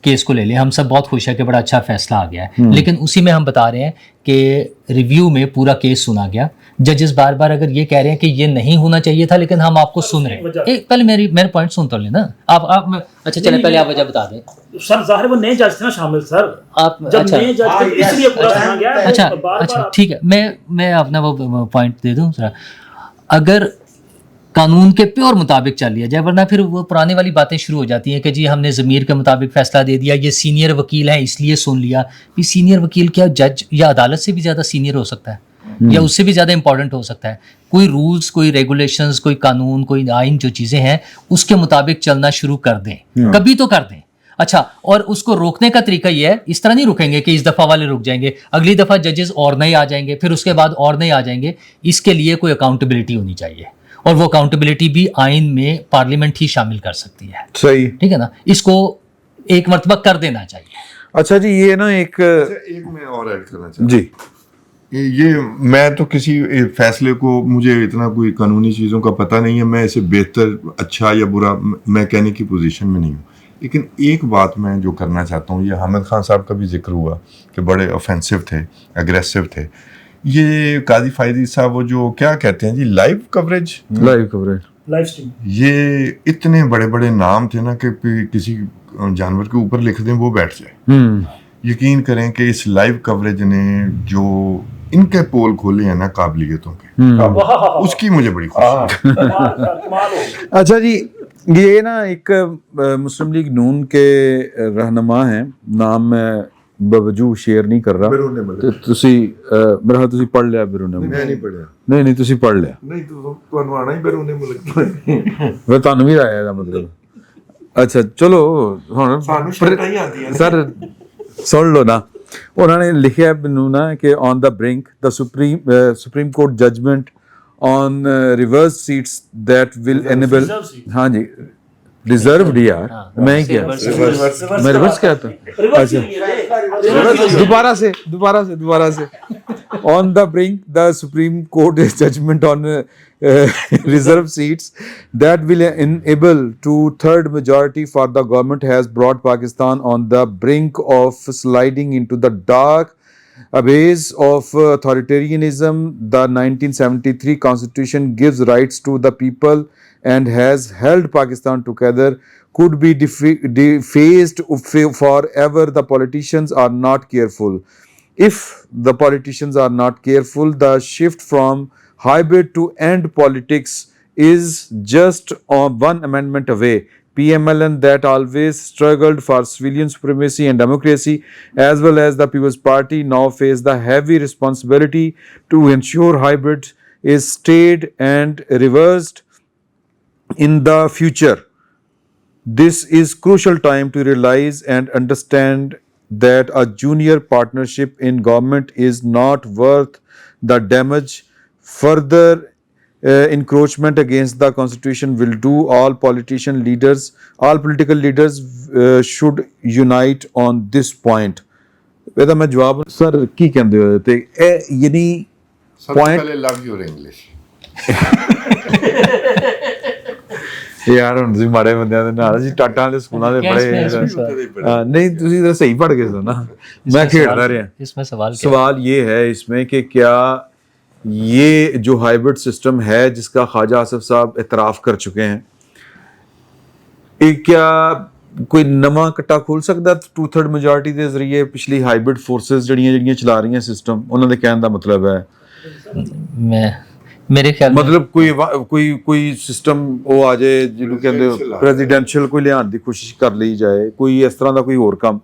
Speaker 7: केस को ले लें, हम सब बहुत खुश है कि बड़ा अच्छा फैसला आ गया है, लेकिन उसी में हम बता रहे हैं कि रिव्यू में पूरा केस सुना गया। जजेस बार बार अगर ये कह रहे हैं कि ये नहीं होना चाहिए था, लेकिन हम आपको सुन रहे हैं। एक पहले मेरे पॉइंट सुन तो लेना आप अच्छा चले पहले आप वजह बता दें
Speaker 5: सर। ज़ाहिर वो नए जज थे ना शामिल सर,
Speaker 7: आप।
Speaker 5: जब
Speaker 7: अच्छा
Speaker 5: नए जज थे इसलिए पूरा सुना गया।
Speaker 7: अच्छा ठीक है, मैं अपना वो पॉइंट दे दूं जरा। अगर कानून के प्योर मुताबिक चल लिया जाए, वरना फिर वो पुराने वाली बातें शुरू हो जाती हैं कि जी हमने ज़मीर के मुताबिक फ़ैसला दे दिया, ये सीनियर वकील है इसलिए सुन लिया। भी सीनियर वकील क्या जज या अदालत से भी ज़्यादा सीनियर हो सकता है या उससे भी ज़्यादा इंपॉर्टेंट हो सकता है? कोई रूल्स, कोई रेगुलेशंस, कोई कानून, कोई आइन, जो चीज़ें हैं उसके मुताबिक चलना शुरू कर दें, कभी तो कर दें। अच्छा, और उसको रोकने का तरीका ये है, इस तरह नहीं रुकेंगे कि इस दफ़ा वाले रुक जाएंगे, अगली दफ़ा जजेस और नए आ जाएंगे, फिर उसके बाद और नए आ जाएंगे। इसके लिए कोई अकाउंटेबिलिटी होनी चाहिए, और वो अकाउंटेबिलिटी भी आइन में पार्लियामेंट ही शामिल कर सकती है।
Speaker 1: सही,
Speaker 7: ठीक है ना, इसको एक मरतबा कर देना चाहिए।
Speaker 1: अच्छा जी, ये ना एक
Speaker 3: मैं और ऐड करना चाहता हूँ
Speaker 1: जी,
Speaker 3: ये मैं तो किसी फैसले को, मुझे इतना कोई कानूनी चीज़ों का पता नहीं है, मैं इसे बेहतर, अच्छा या बुरा मैं कहने की पोजीशन में नहीं हूँ। लेकिन एक बात मैं जो करना चाहता हूँ, ये हामिद खान साहब का भी जिक्र हुआ कि बड़े ऑफेंसिव थे, एग्रेसिव थे। ये काजी फायदी साहब वो जो क्या कहते हैं जी, लाइव कवरेज,
Speaker 1: लाइव
Speaker 5: स्ट्रीम,
Speaker 3: ये इतने बड़े बड़े नाम थे ना कि किसी जानवर के ऊपर लिख दें वो बैठ जाए। यकीन करें कि इस लाइव कवरेज ने जो इनके पोल खोले हैं ना काबिलियतों के, उसकी मुझे बड़ी खुशी है।
Speaker 1: अच्छा जी, ये ना एक मुस्लिम लीग नून के रहनुमा हैं, नाम मैं ਬਵਜੂ ਸ਼ੇਅਰ ਨਹੀਂ ਕਰ ਰਹਾ ਤੇ ਤੁਸੀਂ ਮੇਰਾ ਤੁਸੀਂ ਪੜ੍ਹ ਲਿਆ ਬਿਰੂਨੇ ਮੁਲਕ?
Speaker 4: ਮੈਂ ਨਹੀਂ ਪੜਿਆ।
Speaker 1: ਨਹੀਂ ਤੁਸੀਂ ਪੜ੍ਹ ਲਿਆ।
Speaker 4: ਨਹੀਂ ਤੁਹਾਨੂੰ ਆਣਾ ਹੀ ਬਿਰੂਨੇ ਮੁਲਕ
Speaker 1: ਫਿਰ ਤੁਹਾਨੂੰ ਵੀ ਆਇਆ ਇਹਦਾ ਮਤਲਬ। ਅੱਛਾ ਚਲੋ ਹੁਣ
Speaker 4: ਸਾਨੂੰ ਸ਼ਰਟਾਂ ਹੀ ਆਉਂਦੀਆਂ
Speaker 1: ਸਰ ਸੁਣ ਲਓ ਨਾ, ਉਹਨਾਂ ਨੇ ਲਿਖਿਆ ਮੈਨੂੰ ਨਾ ਕਿ on the brink the Supreme Court judgement on reverse seats that will enable. हाँ जी, रिजर्व्ड यार, मैं क्या मैं रिवर्स क्या था? अच्छा दोबारा से on the brink the Supreme Court judgment on reserve seats that will enable 2/3 majority for the government has brought Pakistan on the brink of sliding into the dark abyss of authoritarianism. The 1973 constitution gives rights to the people and has held Pakistan together, could be defaced forever. The politicians are not careful. If the politicians are not careful, the shift from hybrid to end politics is just one amendment away. PMLN that always struggled for civilian supremacy and democracy, as well as the People's Party, now face the heavy responsibility to ensure hybrid is stayed and reversed in the future. This is crucial time to realize and understand that a junior partnership in government is not worth the damage. Further encroachment against the constitution will do. All political leaders should unite on this point. ਇਹਦਾ ਮੈਂ ਜਵਾਬ sir ਕੀ ਕਹਿੰਦੇ ਹੋ ਤੇ ਇਹ ਯਾਨੀ
Speaker 3: point love your English।
Speaker 1: ਯਾਰ ਹੁਣ ਤੁਸੀਂ ਮਾੜੇ ਬੰਦਿਆਂ ਦੇ ਨਾਲ ਅਸੀਂ ਟਾਟਾਂ ਵਾਲੇ ਸਕੂਲਾਂ ਦੇ ਪੜ੍ਹੇ ਨਹੀਂ, ਤੁਸੀਂ ਤਾਂ ਸਹੀ ਪੜ੍ਹ ਗਏ ਸੋ ਨਾ, मैं खेलता रहा।
Speaker 7: इसमें
Speaker 1: सवाल ये है इसमें कि क्या ये जो हाइब्रिड सिस्टम है जिसका ख्वाजा आसिफ साहब इतराफ़ कर चुके हैं, क्या कोई नवा कट्टा खोल सकता 2/3 मेजोरिटी के जरिए? पिछली हाइब्रिड फोर्सेस ਜਿਹੜੀਆਂ ਚਲਾ ਰਹੀਆਂ ਸਿਸਟਮ, ਉਹਨਾਂ ਦੇ ਕਹਿਣ ਦਾ ਮਤਲਬ ਹੈ
Speaker 7: मेरे ख्याल
Speaker 1: मतलब कोई सिस्टम ਉਹ ਆ ਜਾਏ ਜਿਹਨੂੰ ਕਹਿੰਦੇ ਪ੍ਰੈਜ਼ੀਡੈਂਸ਼ੀਅਲ ਕੋਈ ਲਿਆਉਣ ਦੀ ਕੋਸ਼ਿਸ਼ ਕਰ ਲਈ ਜਾਏ, ਕੋਈ ਇਸ ਤਰ੍ਹਾਂ ਦਾ ਕੋਈ ਹੋਰ ਕੰਮ?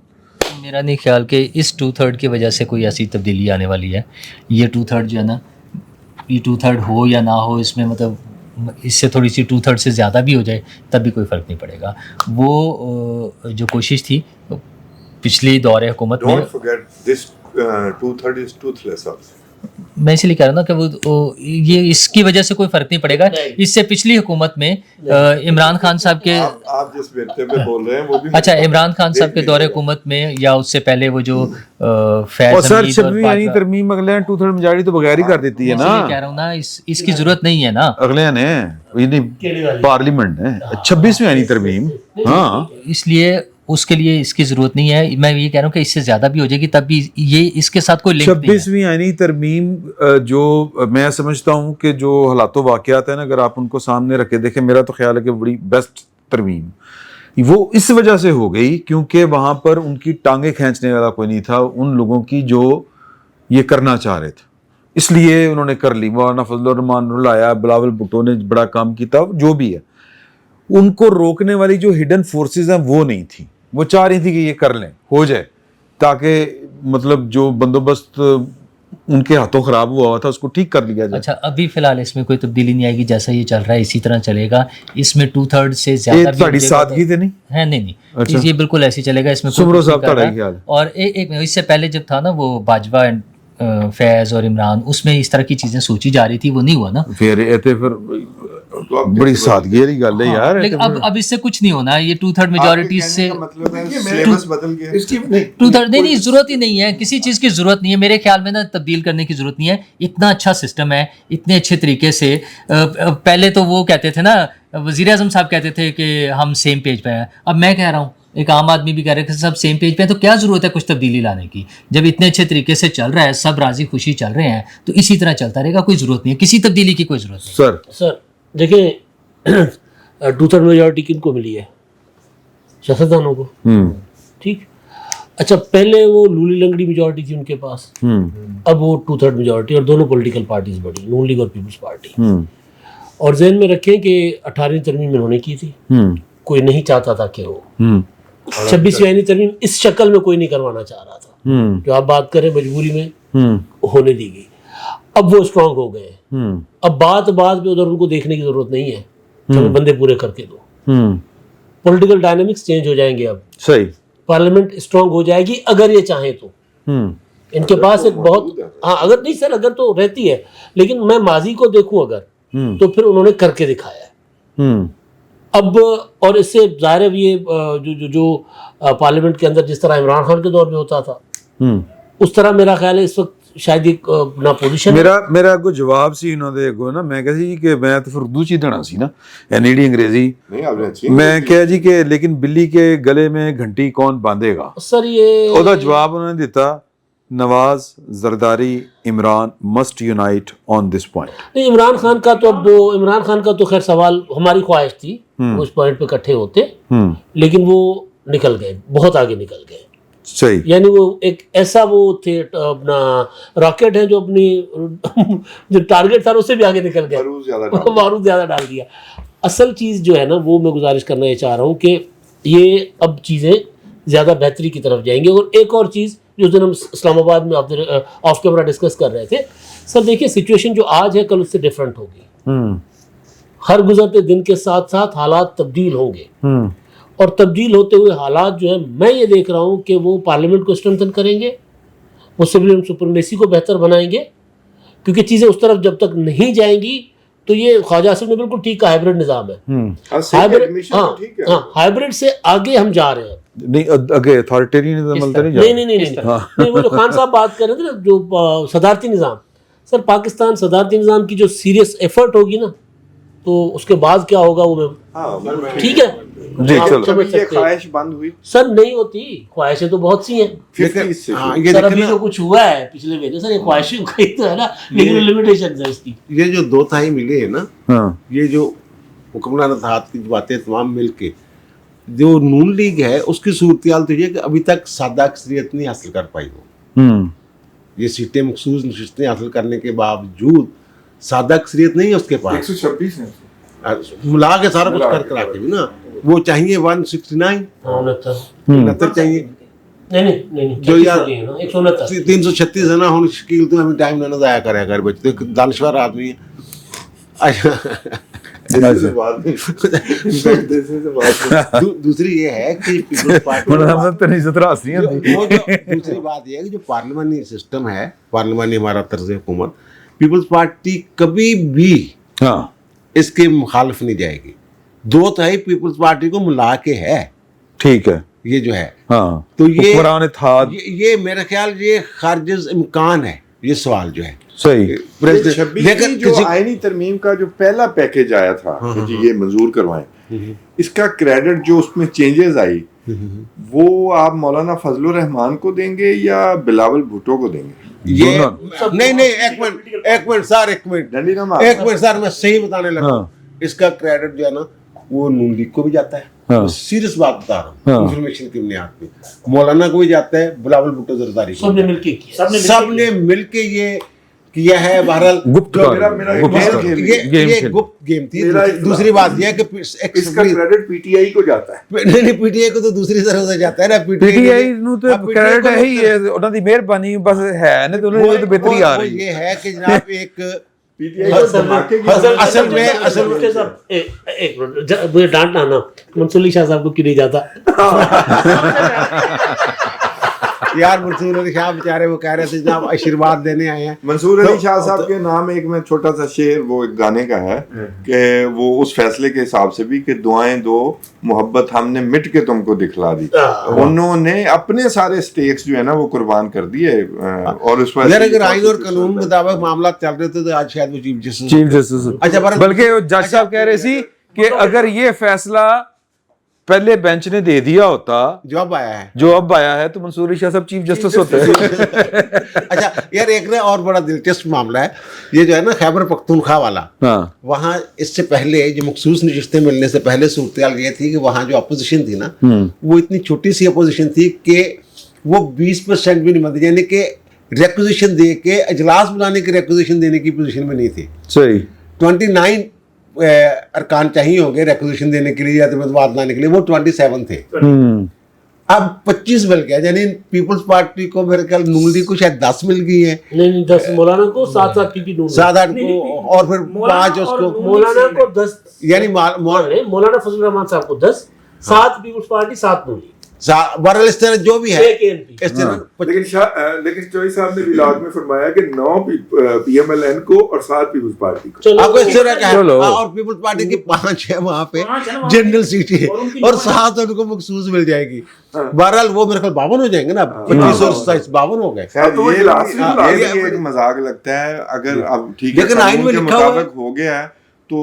Speaker 7: मेरा नहीं ख्याल कि इस 2/3 की वजह से कोई ऐसी तब्दीली आने वाली है। ये 2/3 जो है ना, ये 2/3 हो या ना हो, इसमें मतलब इससे थोड़ी सी 2/3 से ज़्यादा भी हो जाए तब भी कोई फ़र्क नहीं पड़ेगा। वो जो कोशिश थी पिछली दौर हुकूमत में,
Speaker 3: Don't forget this 2/3 is toothless also.
Speaker 7: मैं इसलिए कह रहा हूँ ना कि वो ये इसकी वजह से कोई फर्क नहीं पड़ेगा. इससे पिछली हुकूमत में इमरान खान साहब के
Speaker 3: आप जिस बेटे पे बोल रहे हैं वो भी
Speaker 7: अच्छा इमरान खान साहब के दौरे हुकूमत में या उससे पहले वो जो फैज
Speaker 1: और सर
Speaker 7: हमीद और
Speaker 1: 26वीं यानी तरमीम अगले 2/3 मेजॉरिटी तो बगैर ही कर देती है ना.
Speaker 7: इसलिए कह रहा हूँ ना इसकी जरूरत नहीं है ना.
Speaker 1: अगले ने ये नहीं पार्लियामेंट है 26वीं यानी तरमीम. हाँ
Speaker 7: इसलिए उसके लिए इसकी जरूरत नहीं है. मैं ये कह रहा हूँ कि इससे ज्यादा भी हो जाएगी तब भी ये इसके साथ कोई लिंक नहीं है.
Speaker 1: 26वीं यानी तरमीम जो मैं समझता हूँ कि जो हालात वाक़यात है ना, अगर आप उनको सामने रखे देखें, मेरा तो ख्याल है कि बड़ी बेस्ट तरमीम वो इस वजह से हो गई क्योंकि वहाँ पर उनकी टांगे खींचने वाला कोई नहीं था उन लोगों की जो ये करना चाह रहे थे, इसलिए उन्होंने कर ली. मौलाना फजलुर रहमान आया, बिलावल भुट्टो ने बड़ा काम किया, जो भी है. उनको रोकने वाली जो हिडन फोर्सेस हैं वो नहीं थी. वो चाह रही थी कि ये कर लें, हो जाए, ताकि मतलब जो बंदोबस्त उनके हाथों खराब हुआ था उसको ठीक कर लिया जाए.
Speaker 7: अच्छा अभी फिलहाल इसमें कोई तब्दीली नहीं आएगी, जैसा ये चल रहा है इसी तरह चलेगा. इसमें 2/3 से ज्यादा भी
Speaker 1: ਤੁਹਾਡੀ ਸਾਦਗੀ ਤੇ नहीं
Speaker 7: है. नहीं
Speaker 1: अच्छा।
Speaker 7: ये बिल्कुल ऐसे ही चलेगा. इसमें
Speaker 1: सुमरो
Speaker 7: कुछ
Speaker 1: साहब
Speaker 7: नहीं कर
Speaker 1: ਤੁਹਾਡਾ
Speaker 7: रहा।
Speaker 1: ਕੀ ਖਿਆਲ है?
Speaker 7: और एक इससे पहले जब था ना वो बाजवा एंड फैज और इमरान, उसमें इस तरह की चीजें सोची जा रही थी, वो नहीं हुआ ना.
Speaker 1: फिर ये ते फिर बड़ी सादगी वाली गल है यार.
Speaker 7: लेकिन अब इससे कुछ नहीं होना. ये 2/3 मेजोरिटी से
Speaker 3: मतलब है सिलेबस बदल गया.
Speaker 7: 2/3 नहीं जरूरत ही नहीं है, किसी चीज़ की ज़रूरत नहीं है मेरे ख्याल में ना. तब्दील करने की ज़रूरत नहीं है. इतना अच्छा सिस्टम है, इतने अच्छे तरीके से. पहले तो वो कहते थे ना, वज़ीर आज़म साहब कहते थे कि हम सेम पेज पे हैं. अब मैं कह रहा हूँ, एक आम आदमी भी कह रहे हैं कि सब सेम पेज पे हैं, तो क्या ज़रूरत है कुछ तब्दीली लाने की. जब इतने अच्छे तरीके से चल रहा है, सब राज़ी खुशी चल रहे हैं, तो इसी तरह चलता रहेगा. कोई ज़रूरत नहीं है, किसी तब्दीली की कोई ज़रूरत नहीं.
Speaker 6: सर देखिए 2/3 मेजॉरिटी किनको मिली है? सियासतदानों को. ठीक. अच्छा पहले वो लूली लंगड़ी मेजॉरिटी थी उनके पास, अब वो 2/3 मेजॉरिटी और दोनों पॉलिटिकल पार्टीज बढ़ी, नून लीग और पीपल्स पार्टी. और जहन में रखें कि 18वीं तरमीम इन्होंने की थी, कोई नहीं चाहता था कि हो 26वीं तरमीम इस शक्ल में कोई नहीं करवाना चाह रहा था. जो आप बात करें मजबूरी में होने दी गई. अब वो स्ट्रांग हो गए. अब बात पे उधर उनको देखने की जरूरत नहीं है, चलो बंदे पूरे करके दो. पॉलिटिकल डायनामिक्स चेंज हो जाएंगे. अब
Speaker 1: सही
Speaker 6: पार्लियामेंट स्ट्रांग हो जाएगी अगर ये चाहे तो. इनके पास एक बहुत अगर नहीं सर, अगर तो रहती है, लेकिन मैं माजी को देखूं अगर तो फिर उन्होंने करके दिखाया है. अब और इससे जाहिर है ये जो पार्लियामेंट के अंदर जिस तरह इमरान खान के दौर में होता था, उस तरह मेरा ख्याल है इस वक्त शायद एक ना पोजीशन.
Speaker 1: मेरा अगो जवाब सी इन्होंने अगो ना, मैं कहा जी कि मैं तो फिर उर्दू च ही देना सी ना, एनईडी अंग्रेजी.
Speaker 3: नहीं आपने अच्छी
Speaker 1: मैं कहा जी कि लेकिन बिल्ली के गले में घंटी कौन बांधेगा.
Speaker 6: सर ये
Speaker 1: ਉਹਦਾ ਜਵਾਬ उन्होंने दिता, Nawaz, Zardari, Imran must unite on this point.
Speaker 6: नहीं, इमरान खान का तो खैर सवाल, हमारी ख्वाहिश थी वो इस पॉइंट पे इकट्ठे होते, लेकिन वो निकल गए, बहुत आगे निकल गए.
Speaker 1: सही.
Speaker 6: यानी वो एक ऐसा वो थे अपना रॉकेट है जो अपनी जो टारगेट था उससे भी आगे निकल गया, बारूद ज्यादा डाल दिया. असल चीज़ जो है ना, वो मैं गुजारिश करना ये चाह रहा हूँ कि ये अब चीज़ें ज़्यादा बेहतरी की तरफ जाएंगी. और एक और चीज़ जो दिन हम इस्लामाबाद में ऑफ कैमरा डिस्कस कर रहे थे, सर देखिए सिचुएशन जो आज है कल उससे डिफरेंट होगी. हर गुजरते दिन के साथ साथ हालात तब्दील होंगे, और तब्दील होते हुए हालात जो है, मैं ये देख रहा हूँ कि वो पार्लियामेंट को स्ट्रेंथन करेंगे, वो सिविलियन सुपरमेसी को बेहतर बनाएंगे. क्योंकि चीज़ें उस तरफ जब तक नहीं जाएंगी तो ये ख्वाजा आसिफ ने बिल्कुल ठीक कहा, हाइब्रिड निज़ाम है. हाइब्रिड से आगे हम जा रहे हैं.
Speaker 1: नहीं आगे अथॉरिटेरियनिज्म तो
Speaker 6: नहीं, वो जो खान साहब बात कर रहे थे ना, जो सदारती निज़ाम, सर पाकिस्तान सदारती निज़ाम की जो सीरियस एफर्ट होगी ना, तो उसके बाद क्या होगा वो मैं ठीक है
Speaker 1: जी. चलो
Speaker 3: ये ख्वाहिश बंद हुई
Speaker 6: सर, नहीं होती. ख्वाहिशें तो बहुत सी हैं.
Speaker 2: ये
Speaker 6: सर अभी जो कुछ हुआ है पिछले महीने, सर ये ख्वाहिशें कहीं तो है ना, लेकिन लिमिटेशन है इसकी.
Speaker 2: ये जो 2 तिहाई मिले हैं ना, ये जो हुक्मरान इत्तेहाद की बातें तमाम मिलके जो नून लीग है उसकी सूरत हाल तो ये कि अभी तक सादा अक्सरियत नहीं हासिल कर पाई वो. ये सीटें मखसूस नशिस्तें हासिल करने के बावजूद सादा अक्सरियत नहीं है उसके पास.
Speaker 3: 126 है
Speaker 2: मिला के सारा कुछ कर करा के भी ना, वो चाहिए 169 69 चाहिए.
Speaker 6: नहीं
Speaker 2: जो यार
Speaker 6: 169
Speaker 2: 336 है ना. हम शकील तो हमें टाइम ना जाया करे अगर बचते दानश्वर आदमी है. दूसरी ये है कि पीपल्स पार्टी वो जो दूसरी बात ये है कि जो पार्लिमानी सिस्टम है, पार्लिमानी हमारा तर्ज हुकूमत, पीपल्स पार्टी कभी भी
Speaker 1: हाँ
Speaker 2: इसके मुखालिफ नहीं जाएगी। 2/3 पीपल्स पार्टी को मिला के है,
Speaker 1: ठीक है,
Speaker 2: ये जो है।
Speaker 1: हाँ
Speaker 2: तो ये
Speaker 1: हुक्मरान था,
Speaker 2: ये मेरा ख्याल ये खारिज इम्कान है, ये सवाल जो है।
Speaker 1: सही।
Speaker 2: लेकिन
Speaker 3: जो आईनी तरमीम का जो पहला पैकेज आया था कि जी ये मंजूर करवाएं, इसका क्रेडिट जो उसमें चेंजेस आई वो आप मौलाना फजलुर रहमान को देंगे या बिलावल भुट्टो को देंगे?
Speaker 2: ये नहीं एक मिनट सर, एक मिनट सर, मैं सही बताने लगा।
Speaker 1: हाँ।
Speaker 2: इसका क्रेडिट जो है ना वो नून लीग को भी जाता है।
Speaker 1: हाँ।
Speaker 2: सीरियस बात बता रहा हूँ,
Speaker 1: हाँ।
Speaker 2: इंफॉर्मेशन की बुनियाद पे मौलाना को भी जाता है, बिलावल भुट्टो जरदारी को
Speaker 6: सबने मिलके किया,
Speaker 2: सबने मिलके ये किया है। बहरहाल
Speaker 1: गुप्त
Speaker 2: जो
Speaker 1: कार्य,
Speaker 2: मेरा-
Speaker 1: गुप्त
Speaker 2: ये गुप्त गेम थी। दूसरी बात यह है कि
Speaker 4: इसका क्रेडिट पीटीआई को जाता है।
Speaker 2: नहीं, पीटीआई को तो दूसरी तरफ से जाता है ना।
Speaker 1: ਪੀਟੀਆਈ ਨੂੰ ਤੇ
Speaker 2: अब PTI
Speaker 1: ਕ੍ਰੈਡਿਟ
Speaker 2: को
Speaker 1: ਹੈ ਹੀ ਹੈ, ਉਹਨਾਂ ਦੀ ਮਿਹਰਬਾਨੀ ਬਸ ਹੈ ਨੇ ਤੇ ਉਹਨਾਂ ਦੀ ਤਾਂ ਬਿਹਤਰੀ ਆ ਰਹੀ
Speaker 2: ये है कि जनाब एक
Speaker 6: असल में एक मिनट मुझे डांटना ना, मंसूर अली शाह साहब को क्यों नहीं जाता?
Speaker 2: यार मंसूर अली शाह बेचारे वो कह रहे थे जनाब आशीर्वाद देने आए हैं।
Speaker 3: मंसूर अली शाह साहब के नाम एक में छोटा सा शेर वो एक गाने का है कि वो उस फैसले के हिसाब से भी कि दुआएं दो मोहब्बत हमने मिट के तुमको दिखला दी, उन्होंने अपने सारे स्टेक्स जो है ना वो कुर्बान कर दिए। और उस
Speaker 2: यार अगर आइन और कानून के मुताबिक मामला चल रहे थे तो आज शायद वो चीफ जस्टिस
Speaker 1: चीफ जस्टिस।
Speaker 2: अच्छा,
Speaker 1: बल्कि जज साहब कह रहे सी कि अगर ये फैसला पहले बेंच ने दे दिया होता
Speaker 2: जो अब आया है
Speaker 1: जो अब आया है तो मंसूर अली शाह साहब चीफ जस्टिस होते हैं।
Speaker 2: अच्छा यार, एक ना और बड़ा दिलचस्प मामला है ये जो है ना खैबर पख्तूनख्वा वाला।
Speaker 1: हाँ
Speaker 2: वहाँ इससे पहले जो मखसूस नशिस्तें मिलने से पहले सूरत ये थी कि वहाँ जो अपोजिशन थी ना वो इतनी छोटी सी अपोजिशन थी कि वो 20% भी नहीं मिलती, यानी कि रिक्विजिशन दे के अजलास बुलाने की रिक्विजिशन देने की पोजीशन में नहीं थी।
Speaker 1: सही।
Speaker 2: 29 अरकान चाहिए होंगे रिक्विजिशन देने के लिए या तबादला लाने के लिए, वो 27 थे। अब 25 मिल गया, यानी पीपल्स पार्टी को मेरे ख्याल नून लीग को शायद 10 मिल गई है।
Speaker 6: नहीं 10 मौलाना को, 7 पीपी नून,
Speaker 2: 7-8 को और फिर 5 उसको,
Speaker 6: मौलाना को 10,
Speaker 2: यानी
Speaker 6: मौलाना फजल रहमान साहब को 10, 7 पीपल्स पार्टी, 7 नून लीग,
Speaker 2: बहरहाल इस तरह जो भी है इस तरह।
Speaker 4: लेकिन चौधरी साहब ने विलाग में फरमाया कि 9 पीएमएलएन को और 7 पीपल्स पार्टी को।
Speaker 2: आपको इस तरह क्या है, और पीपल्स पार्टी की 5 है वहाँ पे जनरल सीटें और 7 उनको मखसूस मिल जाएगी। बहरहाल वो मेरे ख्याल 52 हो जाएंगे ना, 25 और 27 52 हो गए।
Speaker 3: ये एक मजाक लगता है। अगर अब ठीक है
Speaker 2: लेकिन आइन में लिखा हुआ
Speaker 3: हो गया है तो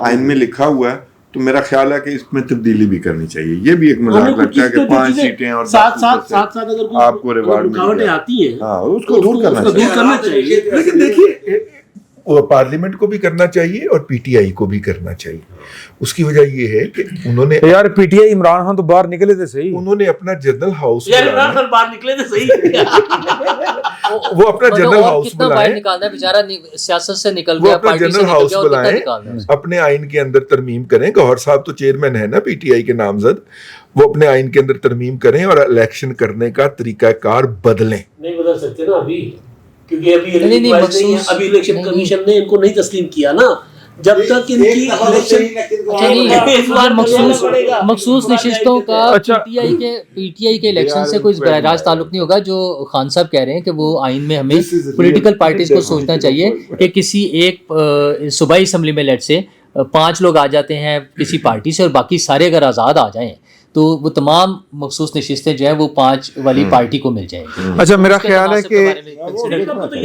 Speaker 3: आइन में लिखा हुआ है तो मेरा ख्याल है कि इसमें तब्दीली भी करनी चाहिए। ये भी एक मजाक लगता है कि 5 सीटें और
Speaker 6: 7 अगर
Speaker 3: आपको रिवार्ड
Speaker 6: रुकावटें आती है,
Speaker 3: हाँ उसको दूर करना चाहिए।
Speaker 4: लेकिन देखिए वो पार्लियामेंट को भी करना चाहिए और पीटीआई को भी करना चाहिए। उसकी वजह ये है कि उन्होंने
Speaker 1: यार पीटीआई इमरान खान तो बाहर निकले थे सही,
Speaker 4: उन्होंने अपना जनरल हाउस
Speaker 6: यार इमरान खान बाहर निकले थे सही।
Speaker 4: वो अपना जनरल हाउस
Speaker 7: कितना बाहर निकालना है बेचारा, सियासत से निकल
Speaker 4: वो
Speaker 7: गया,
Speaker 4: अपना
Speaker 7: पार्टी से
Speaker 4: जनरल
Speaker 7: निकल
Speaker 4: हाउस
Speaker 7: गया, और कितना
Speaker 4: बुलाएं,
Speaker 7: निकालना है।
Speaker 4: अपने आइन के अंदर तरमीम करें। गौहर साहब तो चेयरमैन है ना पीटीआई के नामजद, वो अपने आइन के अंदर तरमीम करें और इलेक्शन करने का तरीकाकार बदलें।
Speaker 6: नहीं बदल सकते ना अभी, क्योंकि अभी
Speaker 7: नहीं, मखसूस-
Speaker 6: अभी इलेक्शन कमीशन ने इनको नहीं तस्लीम किया ना, जब तक इनकी इलेक्शन
Speaker 7: अच्छा नहीं, इस बार मखसूस नशिस्तों का पीटीआई के इलेक्शन से कोई बहराज ताल्लुक नहीं होगा। जो खान साहब कह रहे हैं कि वो आइन में हमें पॉलिटिकल पार्टीज को सोचना चाहिए कि किसी एक सूबाई असम्बली में लेट से 5 लोग आ जाते हैं किसी पार्टी से और बाकी सारे अगर आज़ाद आ जाएं तो वो तमाम मखसूस नशिस्तें जो है वो 5 वाली पार्टी को मिल जाएंगी।
Speaker 1: अच्छा मेरा ख्याल है कि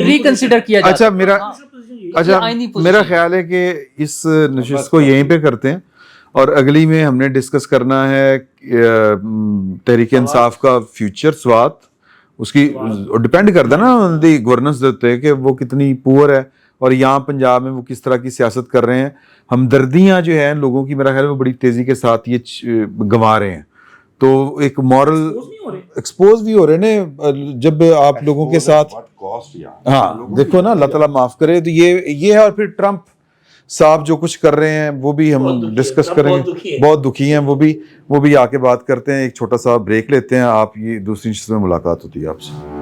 Speaker 7: रिकंसिडर किया जाए।
Speaker 1: अच्छा मेरा ख्याल है कि इस नशिस्त को यहीं पे करते हैं और अगली में हमने डिस्कस करना है तहरीक इंसाफ का फ्यूचर स्वात, उसकी डिपेंड करता है ना उनकी गवर्नेंस दे उत्ते कि वो कितनी पुअर है और यहाँ पंजाब में वो किस तरह की सियासत कर रहे हैं। हमदर्दियाँ जो हैं लोगों की मेरा ख्याल है वो बड़ी तेज़ी के साथ ये गंवा रहे हैं। तो एक मॉरल एक्सपोज भी हो रहे हैं जब आप लोगों के साथ। हाँ देखो ना, अल्लाह ताला माफ़ करे। तो ये है। और फिर ट्रम्प साहब जो कुछ कर रहे हैं वो भी हम डिस्कस करेंगे, बहुत दुखी हैं वो भी आके बात करते हैं। एक छोटा सा ब्रेक लेते हैं, आप ये दूसरी चीज़ में मुलाकात होती है आपसे।